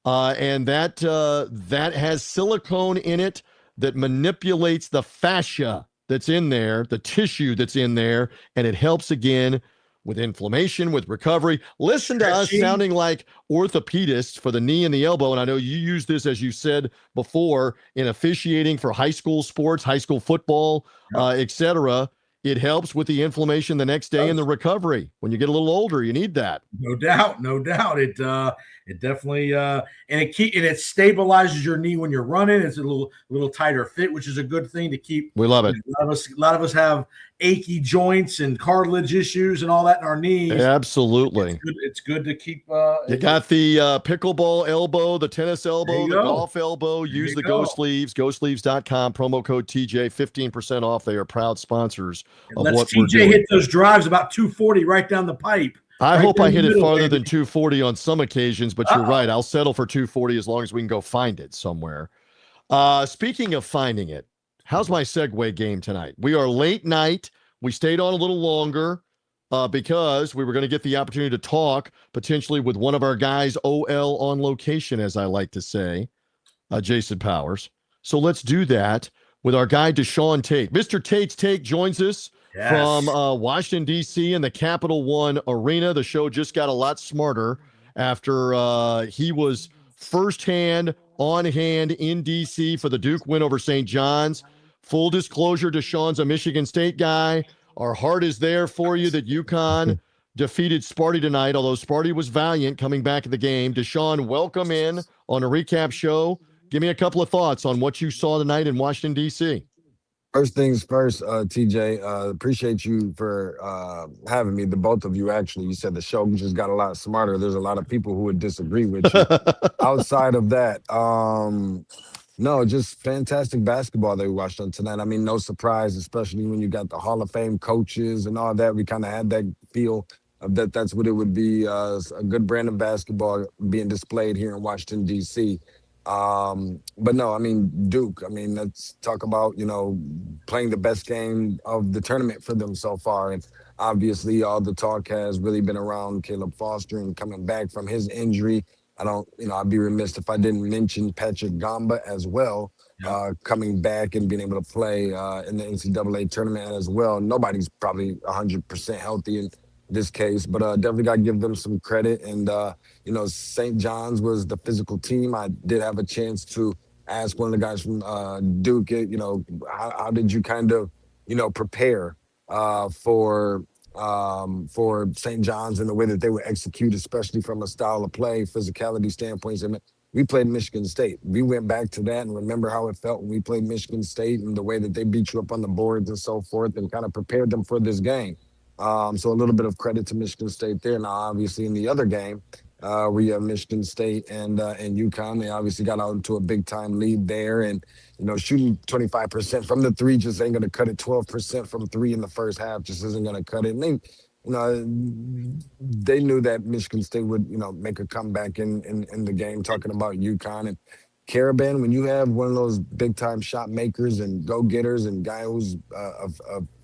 and that has silicone in it that manipulates the fascia that's in there, the tissue that's in there, and it helps again with inflammation, with recovery. Listen to us sounding like orthopedists for the knee and the elbow, and I know you use this, as you said before, in officiating for high school sports, high school football, etc. It helps with the inflammation the next day and the recovery. When you get a little older, you need that. No doubt, no doubt. It definitely and it stabilizes your knee when you're running. It's a little tighter fit, which is a good thing to keep. We love it. A lot of us have achy joints and cartilage issues and all that in our knees. Absolutely. It's good to keep. You got the pickleball elbow, the tennis elbow, the golf elbow. Use the Go Sleeves, GoSleeves.com, promo code TJ, 15% off. They are proud sponsors of what we're doing. TJ hit those drives about 240 right down the pipe. I hope I hit it farther than 240 on some occasions, but you're right. I'll settle for 240 as long as we can go find it somewhere. Speaking of finding it, how's my segue game tonight? We are late night. We stayed on a little longer because we were going to get the opportunity to talk potentially with one of our guys, OL on location, as I like to say, Jason Powers. So let's do that with our guy, Deshaun Tate. Mr. Tate's Take joins us. Yes. From Washington, D.C. in the Capital One Arena. The show just got a lot smarter after he was firsthand, on hand in D.C. for the Duke win over St. John's. Full disclosure, Deshaun's a Michigan State guy. Our heart is there for you that UConn defeated Sparty tonight, although Sparty was valiant coming back in the game. Deshaun, welcome in on a recap show. Give me a couple of thoughts on what you saw tonight in Washington, D.C. First things first, TJ, appreciate you for having me. The both of you, actually. You said the show just got a lot smarter. There's a lot of people who would disagree with you. Outside of that, no, just fantastic basketball that we watched on tonight. I mean, no surprise, especially when you got the Hall of Fame coaches and all that. We kind of had that feel of that that's what it would be, a good brand of basketball being displayed here in Washington, D.C. But no, I mean, Duke, I mean, let's talk about, playing the best game of the tournament for them so far. And obviously, all the talk has really been around Caleb Foster and coming back from his injury. I don't, I'd be remiss if I didn't mention Patrick Gamba as well, Yep. coming back and being able to play in the NCAA tournament as well. Nobody's probably 100% healthy in this case, but definitely got to give them some credit. And, St. John's was the physical team. I did have a chance to ask one of the guys from Duke, how did you kind of, prepare for St. John's and the way that they would execute, especially from a style of play, physicality standpoints. And we played Michigan State. We went back to that and remember how it felt when we played Michigan State and the way that they beat you up on the boards and so forth and kind of prepared them for this game. So a little bit of credit to Michigan State there. Now, obviously, in the other game, we have Michigan State and UConn. They obviously got out into a big time lead there, and shooting 25% from the three just ain't going to cut it. 12% from three in the first half just isn't going to cut it. And they, they knew that Michigan State would, make a comeback in the game. Talking about UConn and Caravan, when you have one of those big time shot makers and go getters and guy who's a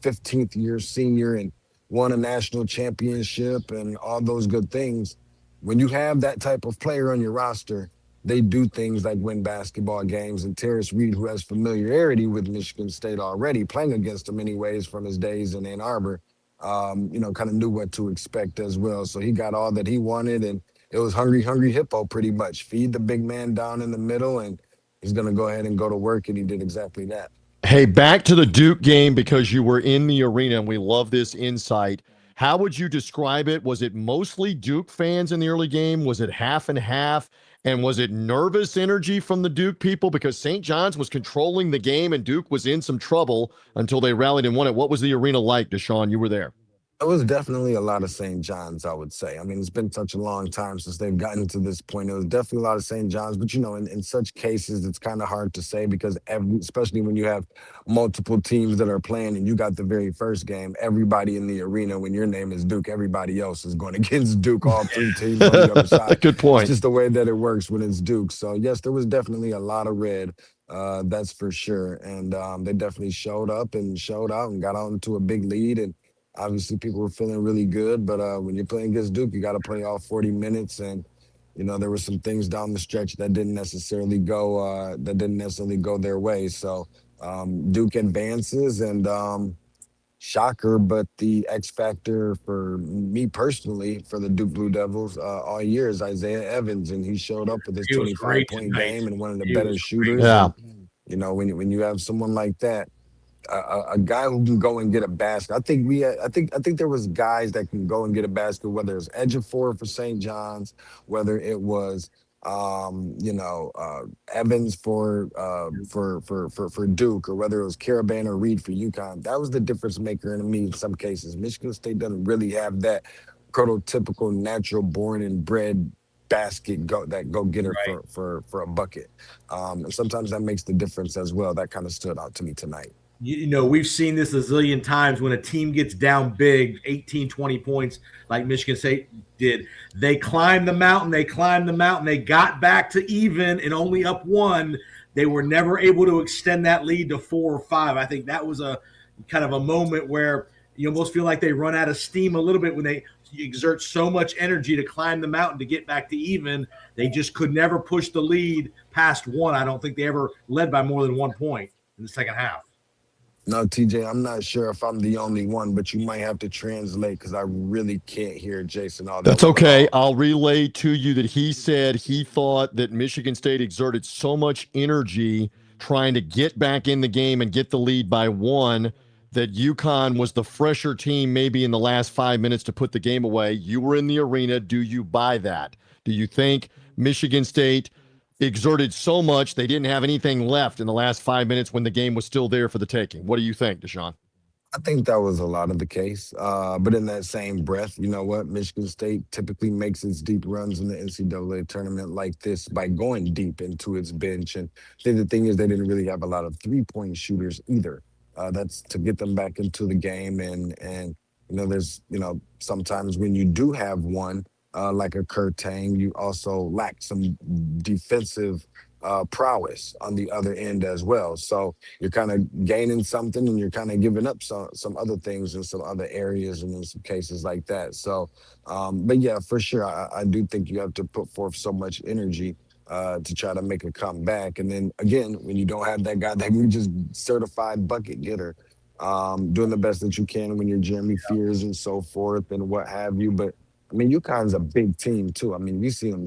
15th year senior and won a national championship and all those good things. When you have that type of player on your roster, they do things like win basketball games. And Terrence Reed, who has familiarity with Michigan State already, playing against them anyways from his days in Ann Arbor, kind of knew what to expect as well. So he got all that he wanted, and it was hungry, hungry hippo pretty much. Feed the big man down in the middle, and he's going to go ahead and go to work, and he did exactly that. Hey, back to the Duke game because you were in the arena and we love this insight. How would you describe it? Was it mostly Duke fans in the early game? Was it half and half? And was it nervous energy from the Duke people? Because St. John's was controlling the game and Duke was in some trouble until they rallied and won it. What was the arena like, Deshaun? You were there. It was definitely a lot of St. John's, I would say. I mean, it's been such a long time since they've gotten to this point. It was definitely a lot of St. John's, but in such cases, it's kind of hard to say because especially when you have multiple teams that are playing and you got the very first game, everybody in the arena, when your name is Duke, everybody else is going against Duke, all three teams on the other side. Good point. It's just the way that it works when it's Duke. So yes, there was definitely a lot of red. That's for sure. And they definitely showed up and showed out and got out into a big lead. And obviously, people were feeling really good, but when you're playing against Duke, you got to play all 40 minutes, and there were some things down the stretch that didn't necessarily go their way. So Duke advances, and shocker, but the X factor for me personally for the Duke Blue Devils all year is Isaiah Evans, and he showed up with his He was 25-point tonight. game and one of the He better was shooters. Yeah. And, when you have someone like that. A guy who can go and get a basket. I think there was guys that can go and get a basket, whether it's Ejiofor for St. John's, whether it was Evans for Duke, or whether it was Caravan or Reed for UConn. That was the difference maker in me in some cases. Michigan State doesn't really have that prototypical natural born and bred basket go getter right. for a bucket. And sometimes that makes the difference as well. That kind of stood out to me tonight. We've seen this a zillion times when a team gets down big, 18, 20 points, like Michigan State did. They climbed the mountain, they got back to even and only up one. They were never able to extend that lead to 4 or 5. I think that was a kind of a moment where you almost feel like they run out of steam a little bit when they exert so much energy to climb the mountain to get back to even. They just could never push the lead past 1. I don't think they ever led by more than 1 point in the second half. No, TJ, I'm not sure if I'm the only one, but you might have to translate because I really can't hear Jason all that. That's okay. I'll relay to you that he said he thought that Michigan State exerted so much energy trying to get back in the game and get the lead by 1 that UConn was the fresher team maybe in the last 5 minutes to put the game away. You were in the arena. Do you buy that? Do you think Michigan State exerted so much they didn't have anything left in the last 5 minutes when the game was still there for the taking. What do you think, Deshaun? I think that was a lot of the case. But in that same breath, you know what? Michigan State typically makes its deep runs in the NCAA tournament like this by going deep into its bench. And I think the thing is, they didn't really have a lot of 3-point shooters either. That's to get them back into the game. And there's sometimes when you do have one, like a Kurt Tang, you also lack some defensive prowess on the other end as well. So you're kind of gaining something and you're kind of giving up some other things in some other areas and in some cases like that. So, but yeah, for sure, I do think you have to put forth so much energy to try to make a comeback. And then again, when you don't have that guy that can just certified bucket getter, doing the best that you can when you're Jeremy Fears and so forth and what have you. But I mean, UConn's a big team too. I mean, we see them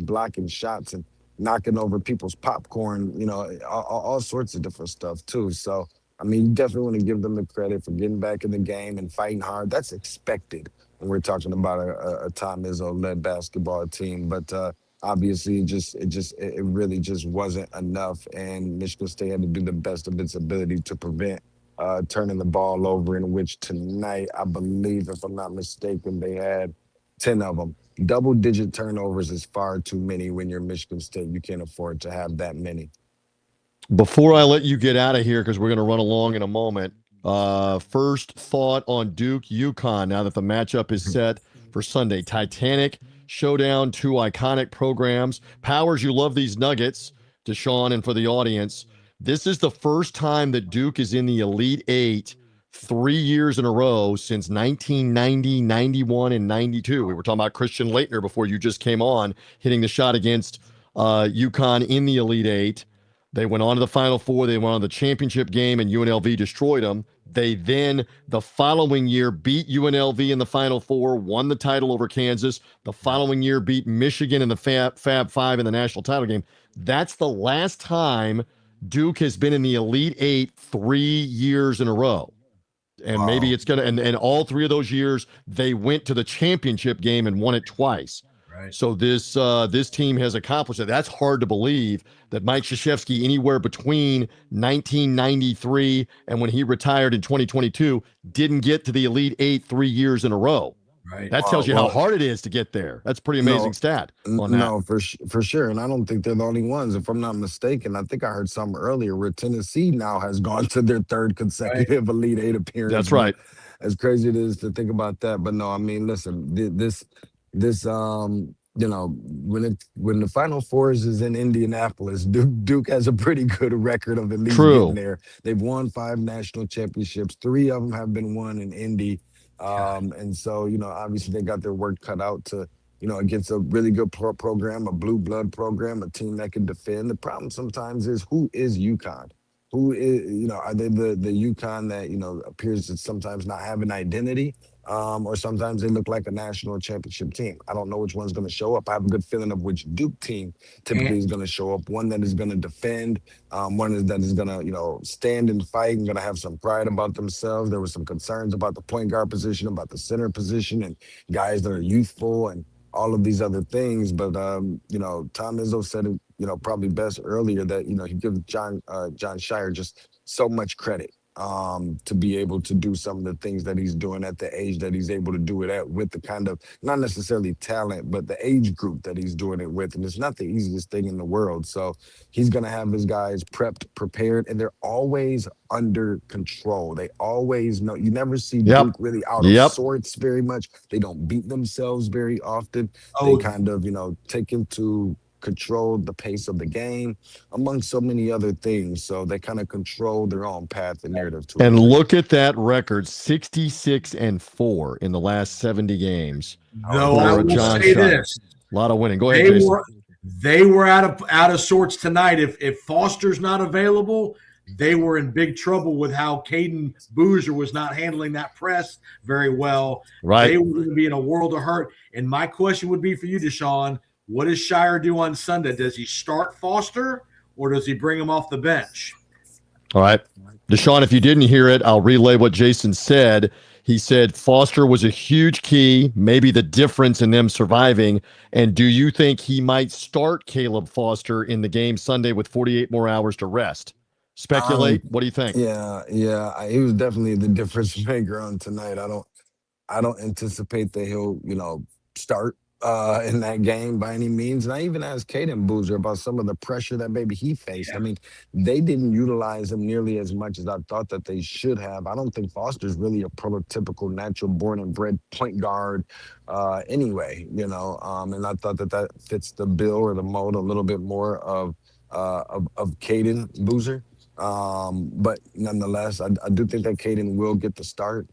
blocking shots and knocking over people's popcorn, all sorts of different stuff too. So, I mean, you definitely want to give them the credit for getting back in the game and fighting hard. That's expected when we're talking about a Tom Izzo-led basketball team. But obviously, it really just wasn't enough, and Michigan State had to do the best of its ability to prevent turning the ball over, in which tonight, I believe, if I'm not mistaken, they had 10 of them. Double-digit turnovers is far too many when you're Michigan State. You can't afford to have that many. Before I let you get out of here, because we're going to run along in a moment, first thought on Duke UConn now that the matchup is set for Sunday. Titanic showdown, two iconic programs. Powers, you love these Nuggets, Deshaun, and for the audience. This is the first time that Duke is in the Elite Eight 3 years in a row since 1990, 91, and 92. We were talking about Christian Laettner before you just came on, hitting the shot against UConn in the Elite Eight. They went on to the Final Four. They went on to the championship game, and UNLV destroyed them. They then, the following year, beat UNLV in the Final Four, won the title over Kansas. The following year, beat Michigan in the Fab Five in the national title game. That's the last time Duke has been in the Elite Eight 3 years in a row. And maybe it's going to, and all 3 of those years, they went to the championship game and won it twice. Right. So this team has accomplished it. That's hard to believe that Mike Krzyzewski, anywhere between 1993 and when he retired in 2022, didn't get to the Elite Eight 3 years in a row. Right. That tells you how hard it is to get there. That's a pretty amazing stat on that. No, for sure. And I don't think they're the only ones. If I'm not mistaken, I think I heard some earlier where Tennessee now has gone to their 3rd consecutive Elite Eight appearance. That's right. As crazy it is to think about that. But no, I mean, listen, this when the Final Fours is in Indianapolis, Duke has a pretty good record of at least getting there. They've won 5 national championships. 3 of them have been won in Indy. And so, obviously they got their work cut out to, against a really good program, a blue blood program, a team that can defend. The problem sometimes is, who is UConn? Who is, are they the UConn that, appears to sometimes not have an identity? Or sometimes they look like a national championship team. I don't know which one's going to show up. I have a good feeling of which Duke team typically is going to show up. One that is going to defend, one that is going to, stand and fight and going to have some pride about themselves. There were some concerns about the point guard position, about the center position, and guys that are youthful and all of these other things. But, Tom Izzo said it, probably best earlier that, he gives John Shire just so much credit. To be able to do some of the things that he's doing at the age that he's able to do it at, with the kind of, not necessarily talent, but the age group that he's doing it with. And it's not the easiest thing in the world. So he's going to have his guys prepared, and they're always under control. They always know. You never see Duke really out of sorts very much. They don't beat themselves very often. They kind of, take into control the pace of the game, among so many other things. So they kind of control their own path and narrative to it. And look at that record, 66-4 in the last 70 games. Though I will say this, a lot of winning. Go ahead, Jason. They were out of sorts tonight. If Foster's not available, they were in big trouble with how Caden Boozer was not handling that press very well. Right. They were going to be in a world of hurt. And my question would be for you, Deshaun, what does Shire do on Sunday? Does he start Foster or does he bring him off the bench? All right. Deshaun, if you didn't hear it, I'll relay what Jason said. He said Foster was a huge key, maybe the difference in them surviving. And do you think he might start Caleb Foster in the game Sunday with 48 more hours to rest? Speculate. What do you think? Yeah, he was definitely the difference maker on tonight. I don't anticipate that he'll, start in that game by any means. And I even asked Caden Boozer about some of the pressure that maybe he faced. Yeah. I mean, they didn't utilize him nearly as much as I thought that they should have. I don't think Foster's really a prototypical natural born and bred point guard anyway, and I thought that fits the bill or the mold a little bit more of Caden Boozer. But nonetheless, I do think that Caden will get the start.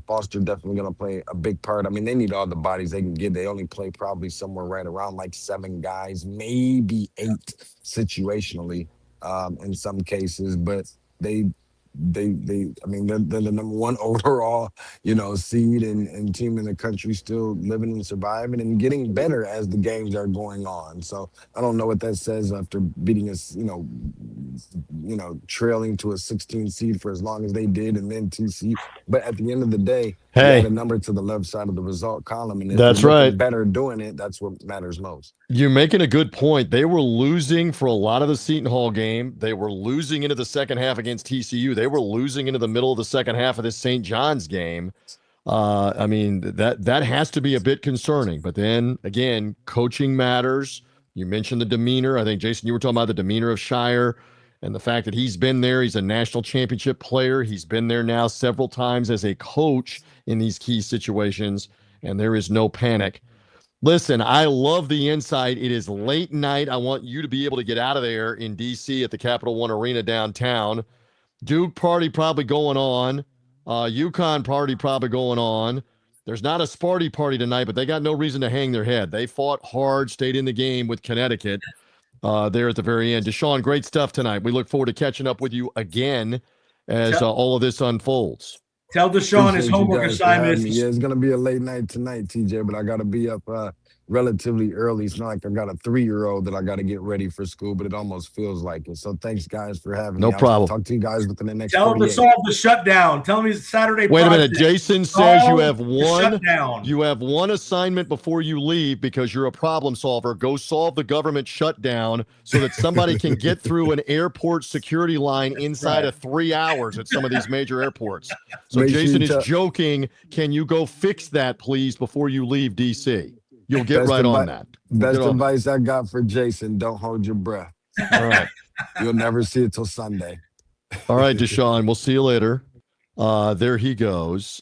Foster definitely going to play a big part. I mean, they need all the bodies they can get. They only play probably somewhere right around like 7 guys, maybe 8 situationally in some cases. But I mean, they're the number 1 overall, seed and team in the country, still living and surviving and getting better as the games are going on. So I don't know what that says after beating us, trailing to a 16 seed for as long as they did and then TC. But at the end of the day, you add a number to the left side of the result column, and if That's you're looking right. better doing it, that's what matters most. You're making a good point. They were losing for a lot of the Seton Hall game. They were losing into the second half against TCU. They were losing into the middle of the second half of this St. John's game. I mean, that has to be a bit concerning. But then again, coaching matters. You mentioned the demeanor. I think, Jason, you were talking about the demeanor of Shire and the fact that he's been there. He's a national championship player. He's been there now several times as a coach in these key situations, and there is no panic. Listen, I love the insight. It is late night. I want you to be able to get out of there in D.C. at the Capital One Arena downtown. Duke party probably going on. UConn party probably going on. There's not a Sparty party tonight, but they got no reason to hang their head. They fought hard, stayed in the game with Connecticut there at the very end. Deshaun, great stuff tonight. We look forward to catching up with you again as all of this unfolds. Tell Deshaun his homework assignment is. Yeah, it's going to be a late night tonight, TJ, but I got to be up relatively early. It's not like I got a 3-year-old that I got to get ready for school, but it almost feels like it. So thanks, guys, for having me. No problem. I'll talk to you guys within the next Tell him to solve the shutdown. Tell him he's Saturday. Wait a minute. Jason says you have shutdown. You have one assignment before you leave because you're a problem solver. Go solve the government shutdown so that somebody can get through an airport security line inside of 3 hours at some of these major airports. So Make Jason sure is joking. Can you go fix that, please, before you leave D.C.? You'll get That's right on that. Best advice I got for Jason: don't hold your breath. All right. You'll never see it till Sunday. All right, Deshaun. We'll see you later. There he goes.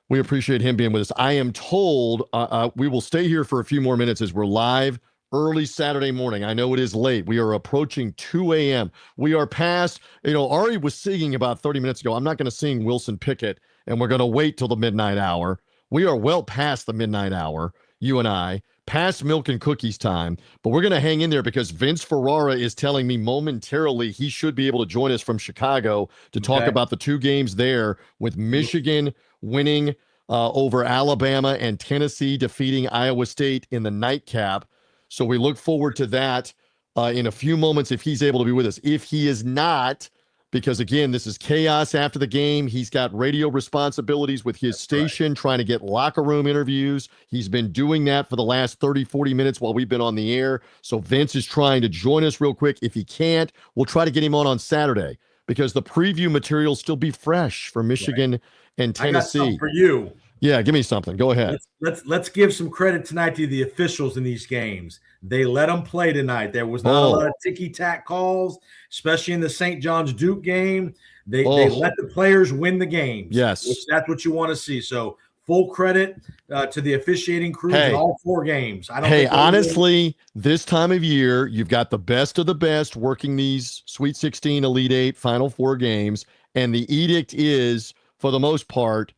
We appreciate him being with us. I am told we will stay here for a few more minutes as we're live early Saturday morning. I know it is late. We are approaching 2 a.m. We are past, Ari was singing about 30 minutes ago. I'm not going to sing Wilson Pickett, and we're going to wait till the midnight hour. We are well past the midnight hour, you and I, past milk and cookies time, but we're going to hang in there because Vince Ferrara is telling me momentarily he should be able to join us from Chicago to talk about the 2 games there, with Michigan winning over Alabama and Tennessee defeating Iowa State in the nightcap. So we look forward to that in a few moments if he's able to be with us. If he is not, because again, this is chaos after the game. He's got radio responsibilities with his station, trying to get locker room interviews. He's been doing that for the last 30, 40 minutes while we've been on the air. So Vince is trying to join us real quick. If he can't, we'll try to get him on Saturday because the preview material still be fresh for Michigan and Tennessee. I got something for you. Yeah, give me something. Go ahead. Let's give some credit tonight to the officials in these games. They let them play tonight. There was not a lot of ticky-tack calls, especially in the St. John's Duke game. They let the players win the games. Yes. That's what you want to see. So full credit to the officiating crew in all 4 games. Honestly, this time of year, you've got the best of the best working these Sweet 16, Elite 8, Final 4 games, and the edict is, for the most part,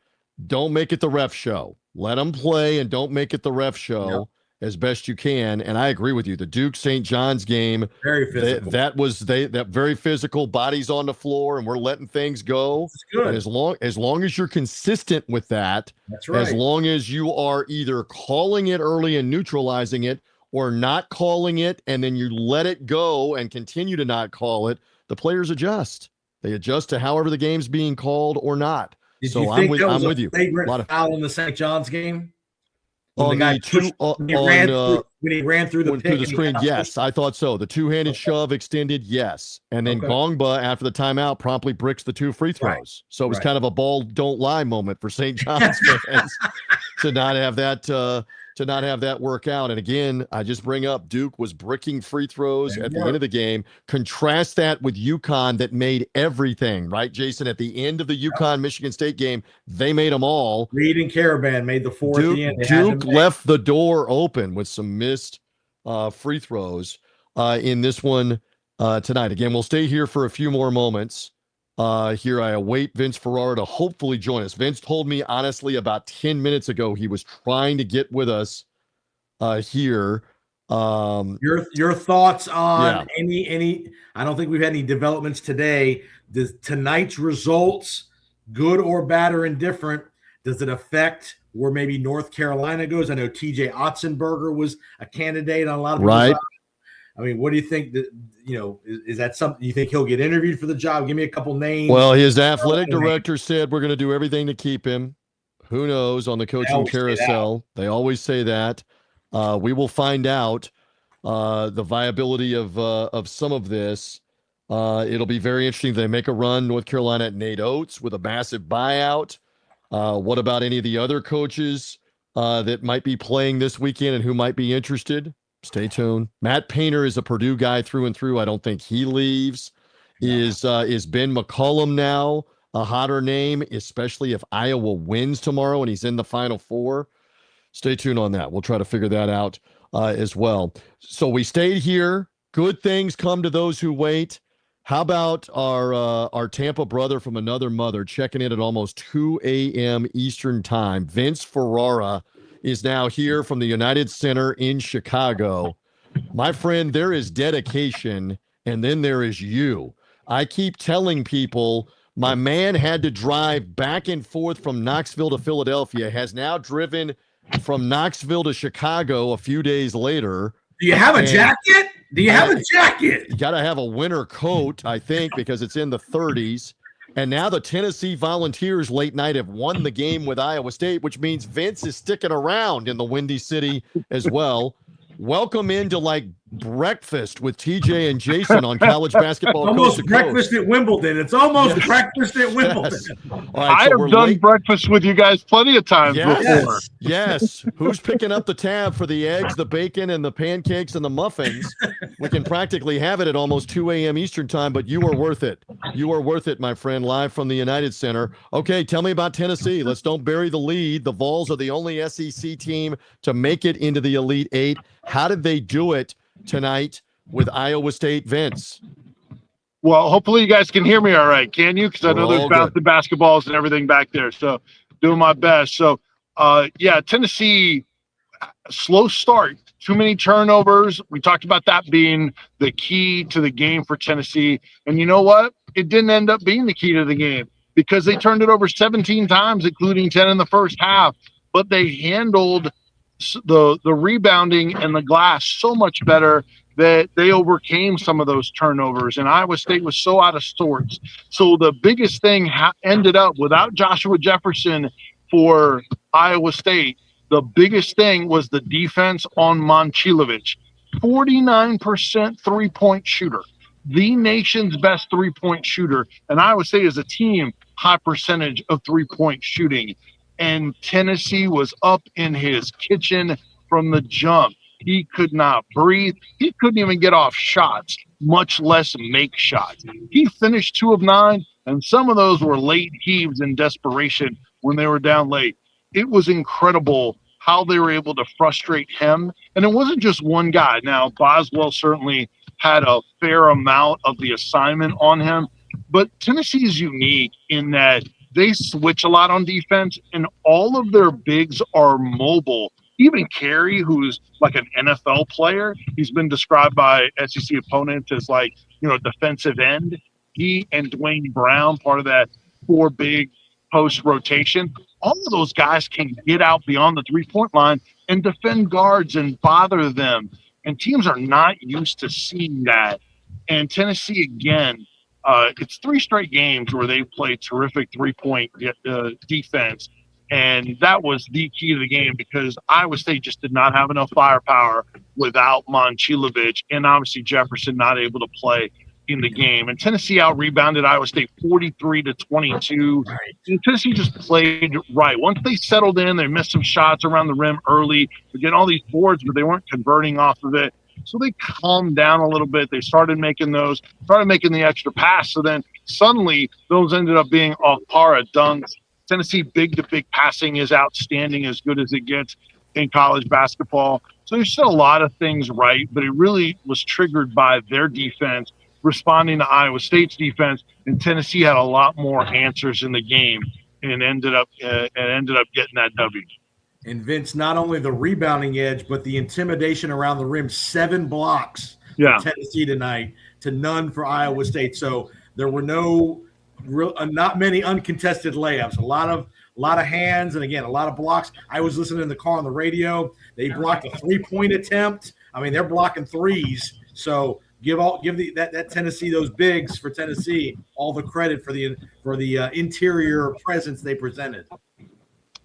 don't make it the ref show. Let them play and don't make it the ref show as best you can. And I agree with you. The Duke St. John's game, very physical. That was very physical, bodies on the floor, and we're letting things go. That's good. And as long as you're consistent with that, that's right. As long as you are either calling it early and neutralizing it or not calling it, and then you let it go and continue to not call it, the players adjust. They adjust to however the game's being called or not. Did So you think that was I'm a with you. flagrant foul in the St. John's game? On the two when he ran through the pick screen, yes, I thought so. The two-handed shove extended, yes, and then Gongba after the timeout promptly bricks the 2 free throws. Right. So it was kind of a ball don't lie moment for St. John's fans to not have that work out. And again, I just bring up Duke was bricking free throws at the end of the game. Contrast that with UConn that made everything, right, Jason? At the end of the UConn-Michigan State game, they made them all. Reed and Caravan made the 4 at the end. Duke left the door open with some missed free throws in this one tonight. Again, we'll stay here for a few more moments. Here I await Vince Ferrara to hopefully join us. Vince told me, honestly, about 10 minutes ago he was trying to get with us here. Your thoughts on any I don't think we've had any developments today. Does tonight's results, good or bad or indifferent, does it affect where maybe North Carolina goes? I know TJ Otzenberger was a candidate on a lot of people's eyes. I mean, what do you think that, is that something you think he'll get interviewed for the job? Give me a couple names. Well, his athletic director said we're going to do everything to keep him. Who knows on the coaching carousel? They always say that. We will find out the viability of some of this. It'll be very interesting. They make a run, North Carolina at Nate Oates with a massive buyout. What about any of the other coaches that might be playing this weekend and who might be interested? Stay tuned. Matt Painter is a Purdue guy through and through. I don't think he leaves. No. Is Ben McCollum now a hotter name, especially if Iowa wins tomorrow and he's in the Final Four? Stay tuned on that. We'll try to figure that out as well. So we stayed here. Good things come to those who wait. How about our Tampa brother from another mother checking in at almost 2 a.m. Eastern time? Vince Ferrara is now here from the United Center in Chicago. My friend, there is dedication, and then there is you. I keep telling people my man had to drive back and forth from Knoxville to Philadelphia, has now driven from Knoxville to Chicago a few days later. Do you have a jacket? Do you have a jacket? You got to have a winter coat, I think, because it's in the 30s. And now the Tennessee Volunteers late night have won the game with Iowa State, which means Vince is sticking around in the Windy City as well. Welcome into like breakfast with TJ and Jason on college basketball. Almost breakfast at Wimbledon. It's almost breakfast at Wimbledon. Yes. I have done breakfast with you guys plenty of times before. Yes. Who's picking up the tab for the eggs, the bacon, and the pancakes and the muffins? We can practically have it at almost 2 a.m. Eastern time, but you are worth it. You are worth it, my friend, live from the United Center. Okay, tell me about Tennessee. Let's don't bury the lead. The Vols are the only SEC team to make it into the Elite Eight. How did they do it tonight with Iowa State, Vince? Well, hopefully you guys can hear me all right. Can you? Because I know there's bouncing basketballs and everything back there. So doing my best. So, Tennessee, slow start. Too many turnovers. We talked about that being the key to the game for Tennessee. And you know what? It didn't end up being the key to the game because they turned it over 17 times, including 10 in the first half. But they handled the rebounding and the glass so much better that they overcame some of those turnovers, and Iowa State was so out of sorts. So the biggest thing ended up without Joshua Jefferson for Iowa State. The biggest thing was the defense on Momcilovic, 49% three-point shooter, the nation's best three-point shooter, and Iowa State as a team, high percentage of three-point shooting. And Tennessee was up in his kitchen from the jump. He could not breathe. He couldn't even get off shots, much less make shots. He finished 2 of 9, and some of those were late heaves in desperation when they were down late. It was incredible how they were able to frustrate him. And it wasn't just one guy. Now, Boswell certainly had a fair amount of the assignment on him, but Tennessee is unique in that they switch a lot on defense, and all of their bigs are mobile. Even Carey, who's like an NFL player, he's been described by SEC opponents as like, defensive end. He and Dwayne Brown, part of that 4 big post rotation, all of those guys can get out beyond the 3-point line and defend guards and bother them. And teams are not used to seeing that. And Tennessee, again, It's 3 straight games where they played terrific 3-point defense. And that was the key to the game because Iowa State just did not have enough firepower without Momcilovic and obviously Jefferson not able to play in the game. And Tennessee out-rebounded Iowa State 43-22. And Tennessee just played right. Once they settled in, they missed some shots around the rim early. They get all these boards, but they weren't converting off of it. So they calmed down a little bit. They started making the extra pass. So then suddenly those ended up being off-para dunks. Tennessee big-to-big passing is outstanding, as good as it gets in college basketball. So there's still a lot of things right, but it really was triggered by their defense responding to Iowa State's defense, and Tennessee had a lot more answers in the game and ended up getting that W. And Vince, not only the rebounding edge, but the intimidation around the rim. 7 blocks for Tennessee tonight to none for Iowa State. So there were not many uncontested layups. A lot of hands, and again, a lot of blocks. I was listening in the car on the radio. They blocked a 3-point attempt. I mean, they're blocking threes. So give that Tennessee, those bigs for Tennessee, all the credit for the interior presence they presented.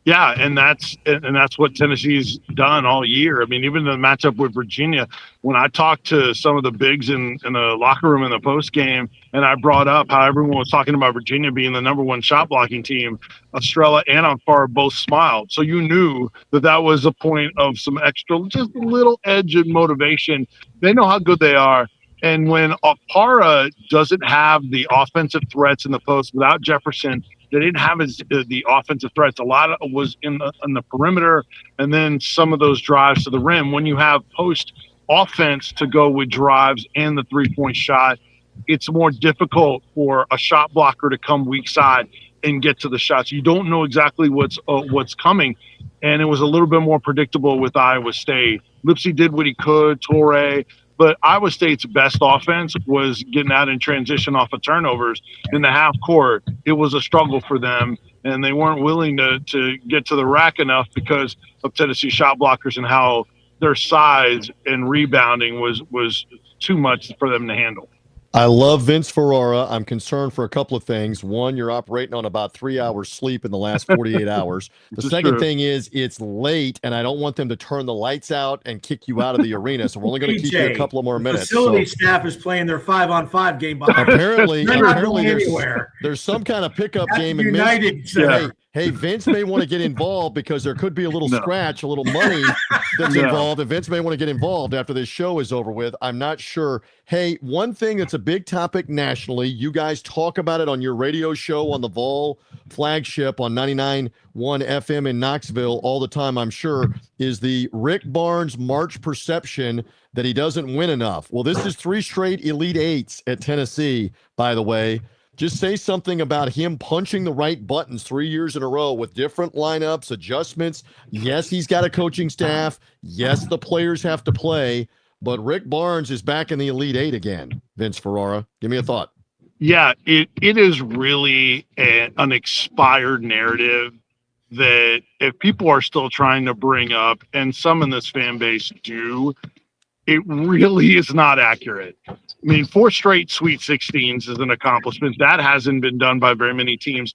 Yeah, and that's what Tennessee's done all year. I mean, even the matchup with Virginia, when I talked to some of the bigs in the locker room in the post game, and I brought up how everyone was talking about Virginia being the number 1 shot blocking team, Estrella and Alfaro both smiled. So you knew that was a point of some extra, just a little edge of motivation. They know how good they are. And when Alfaro doesn't have the offensive threats in the post without Jefferson, they didn't have the offensive threats. A lot of it was in the perimeter, and then some of those drives to the rim. When you have post offense to go with drives and the 3-point shot, it's more difficult for a shot blocker to come weak side and get to the shots. You don't know exactly what's coming, and it was a little bit more predictable with Iowa State. Lipsy did what he could, Torrey. But Iowa State's best offense was getting out in transition off of turnovers in the half court. It was a struggle for them, and they weren't willing to get to the rack enough because of Tennessee shot blockers and how their size and rebounding was too much for them to handle. I love Vince Ferrara. I'm concerned for a couple of things. One, you're operating on about 3 hours sleep in the last 48 hours. The second thing is it's late, and I don't want them to turn the lights out and kick you out of the arena. So we're only going to keep you a couple of more minutes. Facility staff is playing their 5-on-5 game behind. Apparently there's some kind of pickup game. And hey, Vince may want to get involved because there could be a little scratch, a little money that's involved. And Vince may want to get involved after this show is over with. I'm not sure. Hey, one thing that's a big topic nationally, you guys talk about it on your radio show on the Vol flagship on 99.1 FM in Knoxville all the time, I'm sure, is the Rick Barnes March perception that he doesn't win enough. Well, this is 3 straight Elite Eights at Tennessee, by the way. Just say something about him punching the right buttons 3 years in a row with different lineups, adjustments. Yes, he's got a coaching staff. Yes, the players have to play. But Rick Barnes is back in the Elite Eight again. Vince Ferrara, give me a thought. Yeah, it is really an expired narrative that if people are still trying to bring up, and some in this fan base do, it really is not accurate. I mean, 4 straight Sweet 16s is an accomplishment. That hasn't been done by very many teams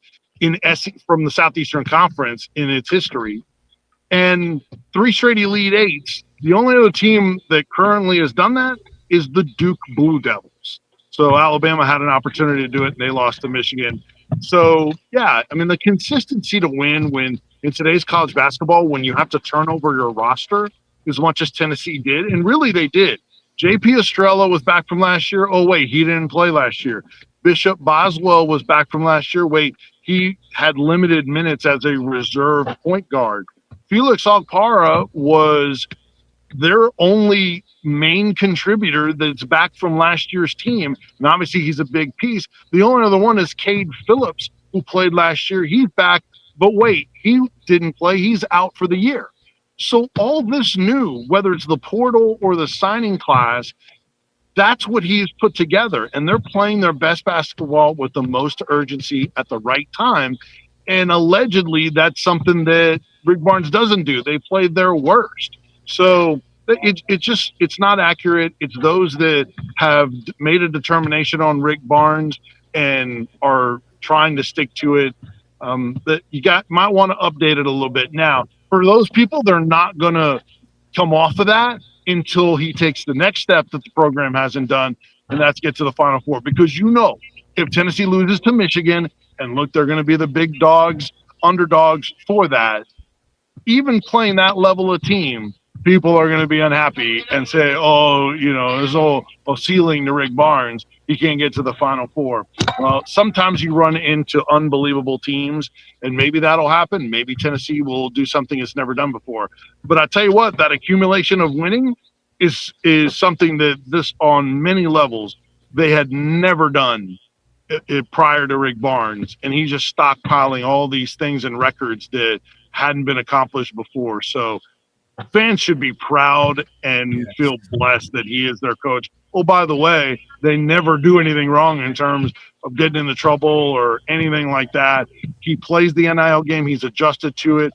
from the Southeastern Conference in its history. And 3 straight Elite Eights, the only other team that currently has done that is the Duke Blue Devils. So Alabama had an opportunity to do it, and they lost to Michigan. So, yeah, I mean, the consistency to win when in today's college basketball, when you have to turn over your roster as much as Tennessee did, and really they did. J.P. Estrella was back from last year. Oh, wait, he didn't play last year. Bishop Boswell was back from last year. Wait, he had limited minutes as a reserve point guard. Felix Alfaro was their only main contributor that's back from last year's team. And obviously he's a big piece. The only other one is Cade Phillips, who played last year. He's back, but wait, he didn't play. He's out for the year. So all this new, whether it's the portal or the signing class, that's what he's put together. And they're playing their best basketball with the most urgency at the right time. And allegedly, that's something that Rick Barnes doesn't do. They played their worst. So It's not accurate. It's those that have made a determination on Rick Barnes and are trying to stick to it. That might want to update it a little bit. Now, for those people, they're not going to come off of that until he takes the next step that the program hasn't done, and that's get to the Final Four. Because if Tennessee loses to Michigan, and look, they're going to be the big dogs, underdogs for that, even playing that level of team, people are going to be unhappy and say, oh, there's a ceiling to Rick Barnes. He can't get to the Final Four. Well, sometimes you run into unbelievable teams, and maybe that'll happen. Maybe Tennessee will do something it's never done before. But I tell you what, that accumulation of winning is something that this, on many levels, they had never done prior to Rick Barnes. And he's just stockpiling all these things and records that hadn't been accomplished before. So fans should be proud and feel blessed that he is their coach. Oh, by the way, they never do anything wrong in terms of getting into trouble or anything like that. He plays the NIL game. He's adjusted to it.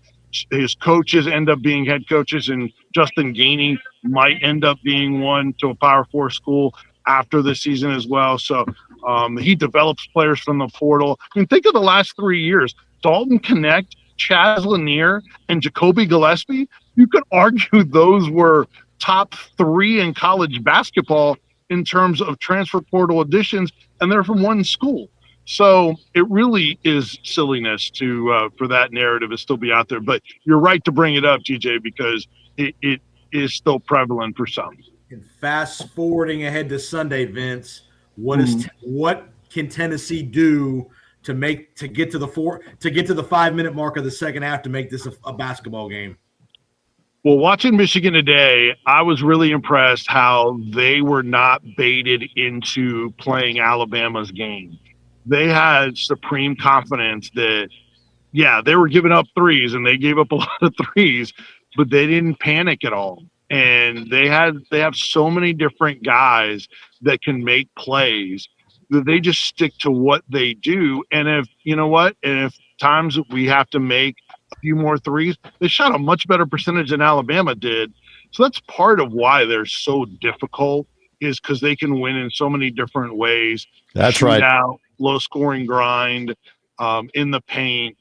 His coaches end up being head coaches, and Justin Gainey might end up being one to a Power 4 school after the season as well. So he develops players from the portal. I mean, think of the last 3 years. Dalton Connect, Chaz Lanier, and Jacoby Gillespie. You could argue those were top 3 in college basketball in terms of transfer portal additions, and they're from one school. So it really is silliness for that narrative to still be out there. But you're right to bring it up, TJ, because it is still prevalent for some. And fast forwarding ahead to Sunday, Vince, what can Tennessee do to get to the 5-minute mark of the second half to make this a basketball game? Well, watching Michigan today, I was really impressed how they were not baited into playing Alabama's game. They had supreme confidence that, they were giving up threes, and they gave up a lot of threes, but they didn't panic at all. And they have so many different guys that can make plays that they just stick to what they do. And if times we have to make a few more threes, they shot a much better percentage than Alabama did. So that's part of why they're so difficult, is because they can win in so many different ways. That's right. Out, low scoring grind, in the paint,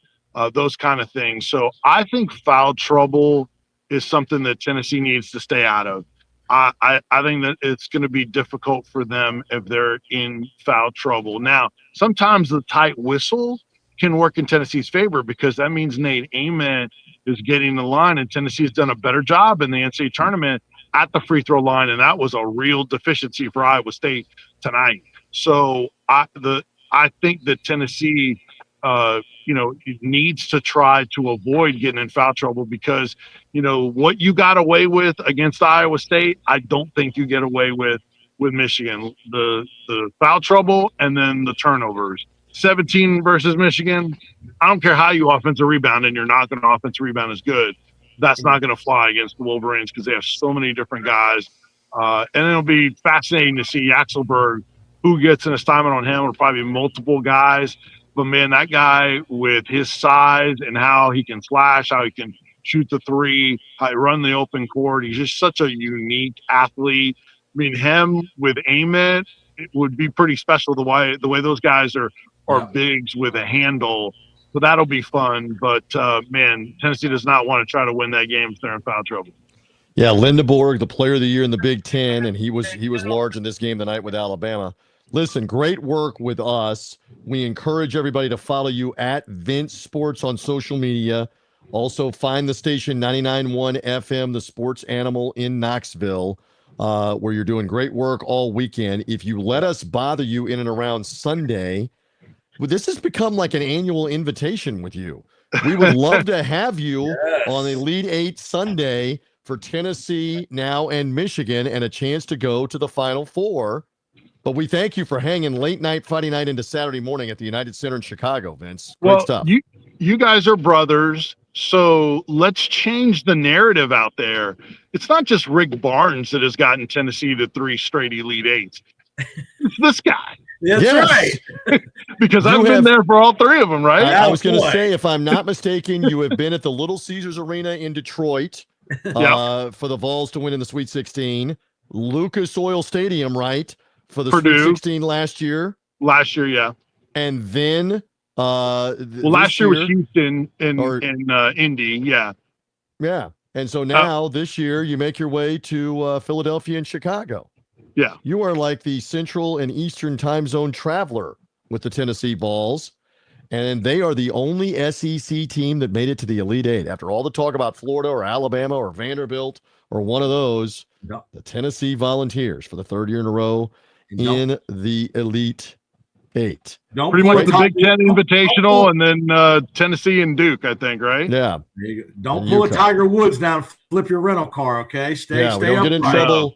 those kind of things. So I think foul trouble is something that Tennessee needs to stay out of. I think that it's going to be difficult for them if they're in foul trouble. Now, sometimes the tight whistle can work in Tennessee's favor, because that means Nate Ament is getting the line, and Tennessee's done a better job in the NCAA tournament at the free throw line, and that was a real deficiency for Iowa State tonight. So I think that Tennessee needs to try to avoid getting in foul trouble, because what you got away with against Iowa State, I don't think you get away with Michigan. The foul trouble and then the turnovers. 17 versus Michigan, I don't care how you offensive rebound, and you're not going to offensive rebound as good. That's not going to fly against the Wolverines, because they have so many different guys. And it'll be fascinating to see Axelberg, who gets an assignment on him, or probably multiple guys. But, man, that guy with his size and how he can slash, how he can shoot the three, how he run the open court, he's just such a unique athlete. I mean, him with Ament, it would be pretty special the way those guys are bigs with a handle. So that'll be fun. But, man, Tennessee does not want to try to win that game if they're in foul trouble. Yeah, Lindeborg, the player of the year in the Big Ten, and he was large in this game tonight with Alabama. Listen, great work with us. We encourage everybody to follow you at Vince Sports on social media. Also, find the station 99.1 FM, the Sports Animal in Knoxville, where you're doing great work all weekend. If you let us bother you in and around Sunday, well, this has become like an annual invitation with you. We would love to have you on Elite 8 Sunday for Tennessee now and Michigan, and a chance to go to the Final Four. But we thank you for hanging late night, Friday night into Saturday morning at the United Center in Chicago, Vince. Great stuff. You guys are brothers, so let's change the narrative out there. It's not just Rick Barnes that has gotten Tennessee to 3 straight Elite Eights. It's this guy. That's right. Because I've been there for all 3 of them, right? I was going to say, if I'm not mistaken, you have been at the Little Caesars Arena in Detroit for the Vols to win in the Sweet 16. Lucas Oil Stadium, right, for the Purdue. Sweet 16 last year. Last year, yeah. And then last year was Houston in Indy, yeah. Yeah. And so now this year you make your way to Philadelphia and Chicago. Yeah. You are like the Central and Eastern time zone traveler with the Tennessee Vols. And they are the only SEC team that made it to the Elite Eight. After all the talk about Florida or Alabama or Vanderbilt or one of those, the Tennessee Volunteers for the third year in a row in the Elite Eight. Pretty much the Big Ten Invitational and then Tennessee and Duke, I think, right? Yeah. Don't pull a Tiger Woods down, flip your rental car, okay? Stay don't get in trouble.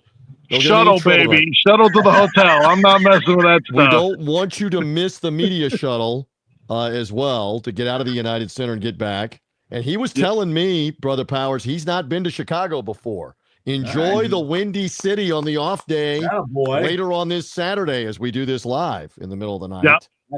Shuttle, baby. Right. Shuttle to the hotel. I'm not messing with that stuff. We don't want you to miss the media shuttle as well to get out of the United Center and get back. And he was telling me, Brother Powers, he's not been to Chicago before. Enjoy the Windy City on the off day later on this Saturday as we do this live in the middle of the night. Yeah.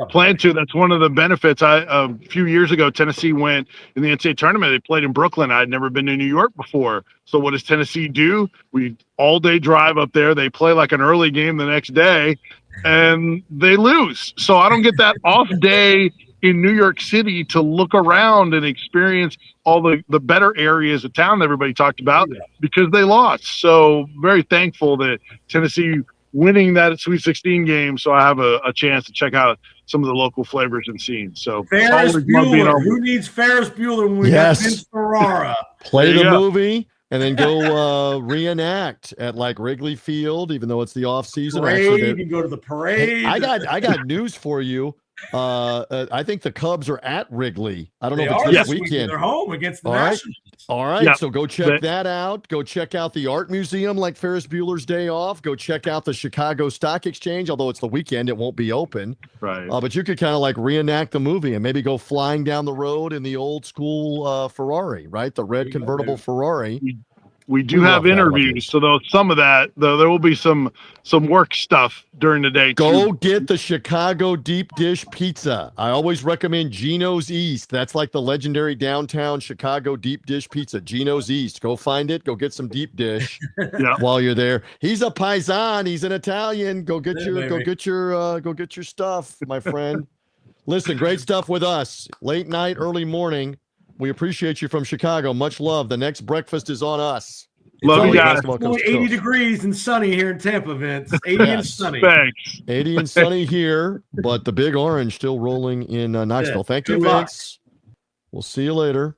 Plan to. That's one of the benefits. A few years ago, Tennessee went in the NCAA tournament. They played in Brooklyn. I'd never been to New York before. So what does Tennessee do? We all-day drive up there. They play like an early game the next day, and they lose. So I don't get that off day in New York City to look around and experience all the better areas of town that everybody talked about because they lost. So very thankful that Tennessee winning that Sweet 16 game, so I have a chance to check out some of the local flavors and scenes. So Ferris Bueller. Who needs Ferris Bueller when we got Vince Ferrara? Play the movie and then go reenact at like Wrigley Field, even though it's the off season. Parade, you can go to the parade. Hey, I got news for you. I think the Cubs are at Wrigley. I don't know if it's this weekend. They're home against the Nationals. All right, so go check that out. Go check out the art museum like Ferris Bueller's Day Off. Go check out the Chicago Stock Exchange, although it's the weekend, it won't be open. Right. But you could kind of like reenact the movie and maybe go flying down the road in the old school Ferrari, right? The red convertible Ferrari. We do have interviews, so some of that, there will be some work stuff during the day. Go get the Chicago deep dish pizza. I always recommend Gino's East. That's like the legendary downtown Chicago deep dish pizza. Gino's East. Go find it. Go get some deep dish while you're there. He's a paisan. He's an Italian. Go get your stuff, my friend. Listen, great stuff with us. Late night, early morning. We appreciate you from Chicago. Much love. The next breakfast is on us. Love you guys. It's only 80 degrees and sunny here in Tampa, Vince. 80 and sunny. Thanks. 80 and sunny here, but the big orange still rolling in Knoxville. Thank you, Vince. We'll see you later.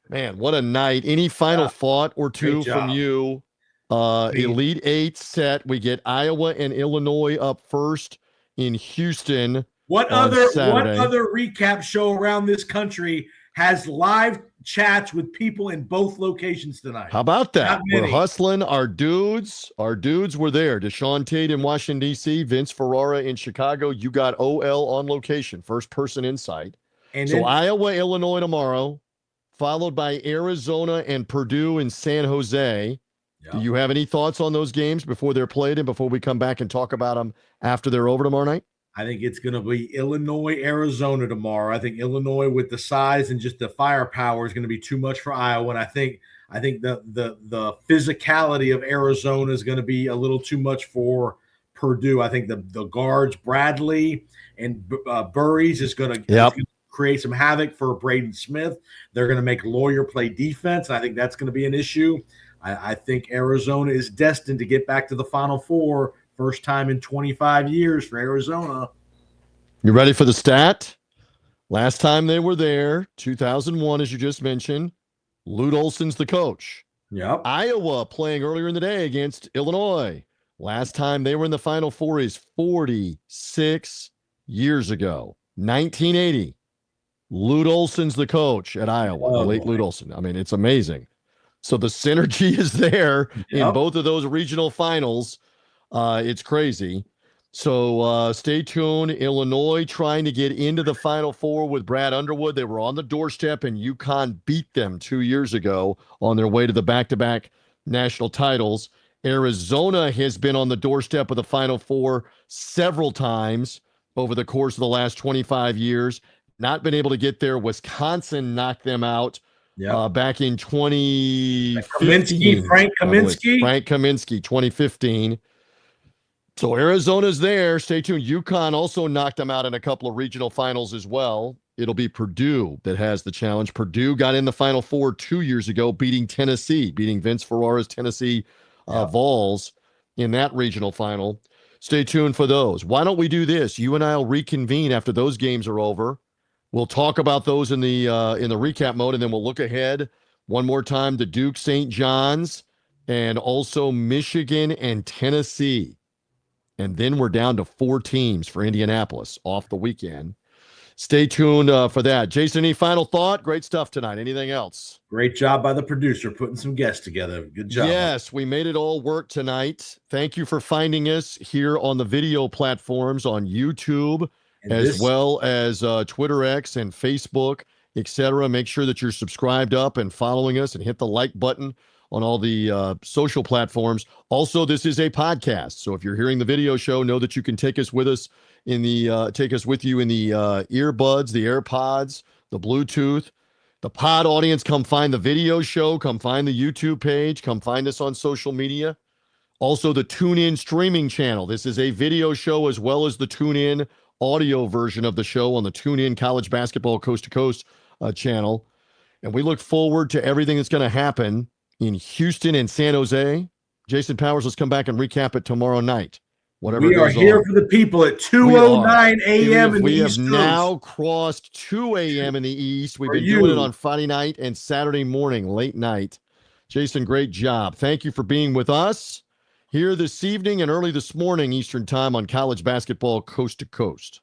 Man, what a night. Any final thought or two from you? Elite Eight set. We get Iowa and Illinois up first in Houston. What other recap show around this country has live chats with people in both locations tonight? How about that? We're hustling our dudes. Our dudes were there. Deshaun Tate in Washington, D.C., Vince Ferrara in Chicago. You got OL on location, first person insight. And so Iowa, Illinois tomorrow, followed by Arizona and Purdue in San Jose. Yep. Do you have any thoughts on those games before they're played and before we come back and talk about them after they're over tomorrow night? I think it's going to be Illinois, Arizona tomorrow. I think Illinois with the size and just the firepower is going to be too much for Iowa. And I think the physicality of Arizona is going to be a little too much for Purdue. I think the guards, Bradley and Burries, is going to create some havoc for Braden Smith. They're going to make Lawyer play defense. And I think that's going to be an issue. I think Arizona is destined to get back to the Final Four. First time in 25 years for Arizona. You ready for the stat? Last time they were there, 2001, as you just mentioned, Lute Olson's the coach. Yep. Iowa playing earlier in the day against Illinois. Last time they were in the Final Four is 46 years ago, 1980. Lute Olson's the coach at Iowa, the late Lute Olson. I mean, it's amazing. So the synergy is there in both of those regional finals. It's crazy. So stay tuned. Illinois trying to get into the Final Four with Brad Underwood. They were on the doorstep, and UConn beat them 2 years ago on their way to the back-to-back national titles. Arizona has been on the doorstep of the Final Four several times over the course of the last 25 years. Not been able to get there. Wisconsin knocked them out back in 2015. Frank Kaminsky. Frank Kaminsky, 2015. So Arizona's there. Stay tuned. UConn also knocked them out in a couple of regional finals as well. It'll be Purdue that has the challenge. Purdue got in the Final Four 2 years ago, beating Tennessee, beating Vince Ferrara's Tennessee Vols in that regional final. Stay tuned for those. Why don't we do this? You and I will reconvene after those games are over. We'll talk about those in the recap mode, and then we'll look ahead one more time to Duke, St. John's, and also Michigan and Tennessee. And then we're down to 4 teams for Indianapolis off the weekend. Stay tuned for that. Jason, any final thought? Great stuff tonight. Anything else? Great job by the producer putting some guests together. Good job. Yes, we made it all work tonight. Thank you for finding us here on the video platforms on YouTube, as well as Twitter X and Facebook, etc. Make sure that you're subscribed up and following us, and hit the like button on all the social platforms. Also, this is a podcast, so if you're hearing the video show, know that you can take us with you in the earbuds, the AirPods, the Bluetooth. The pod audience, come find the video show, come find the YouTube page, come find us on social media. Also, the TuneIn streaming channel. This is a video show as well as the TuneIn audio version of the show on the TuneIn College Basketball Coast to Coast channel. And we look forward to everything that's going to happen in Houston and San Jose. Jason Powers, let's come back and recap it tomorrow night. We are here for the people at 2:09 a.m. in the East Coast. We have now crossed 2 a.m. in the East. We've been doing it on Friday night and Saturday morning, late night. Jason, great job. Thank you for being with us here this evening and early this morning Eastern time on College Basketball Coast to Coast.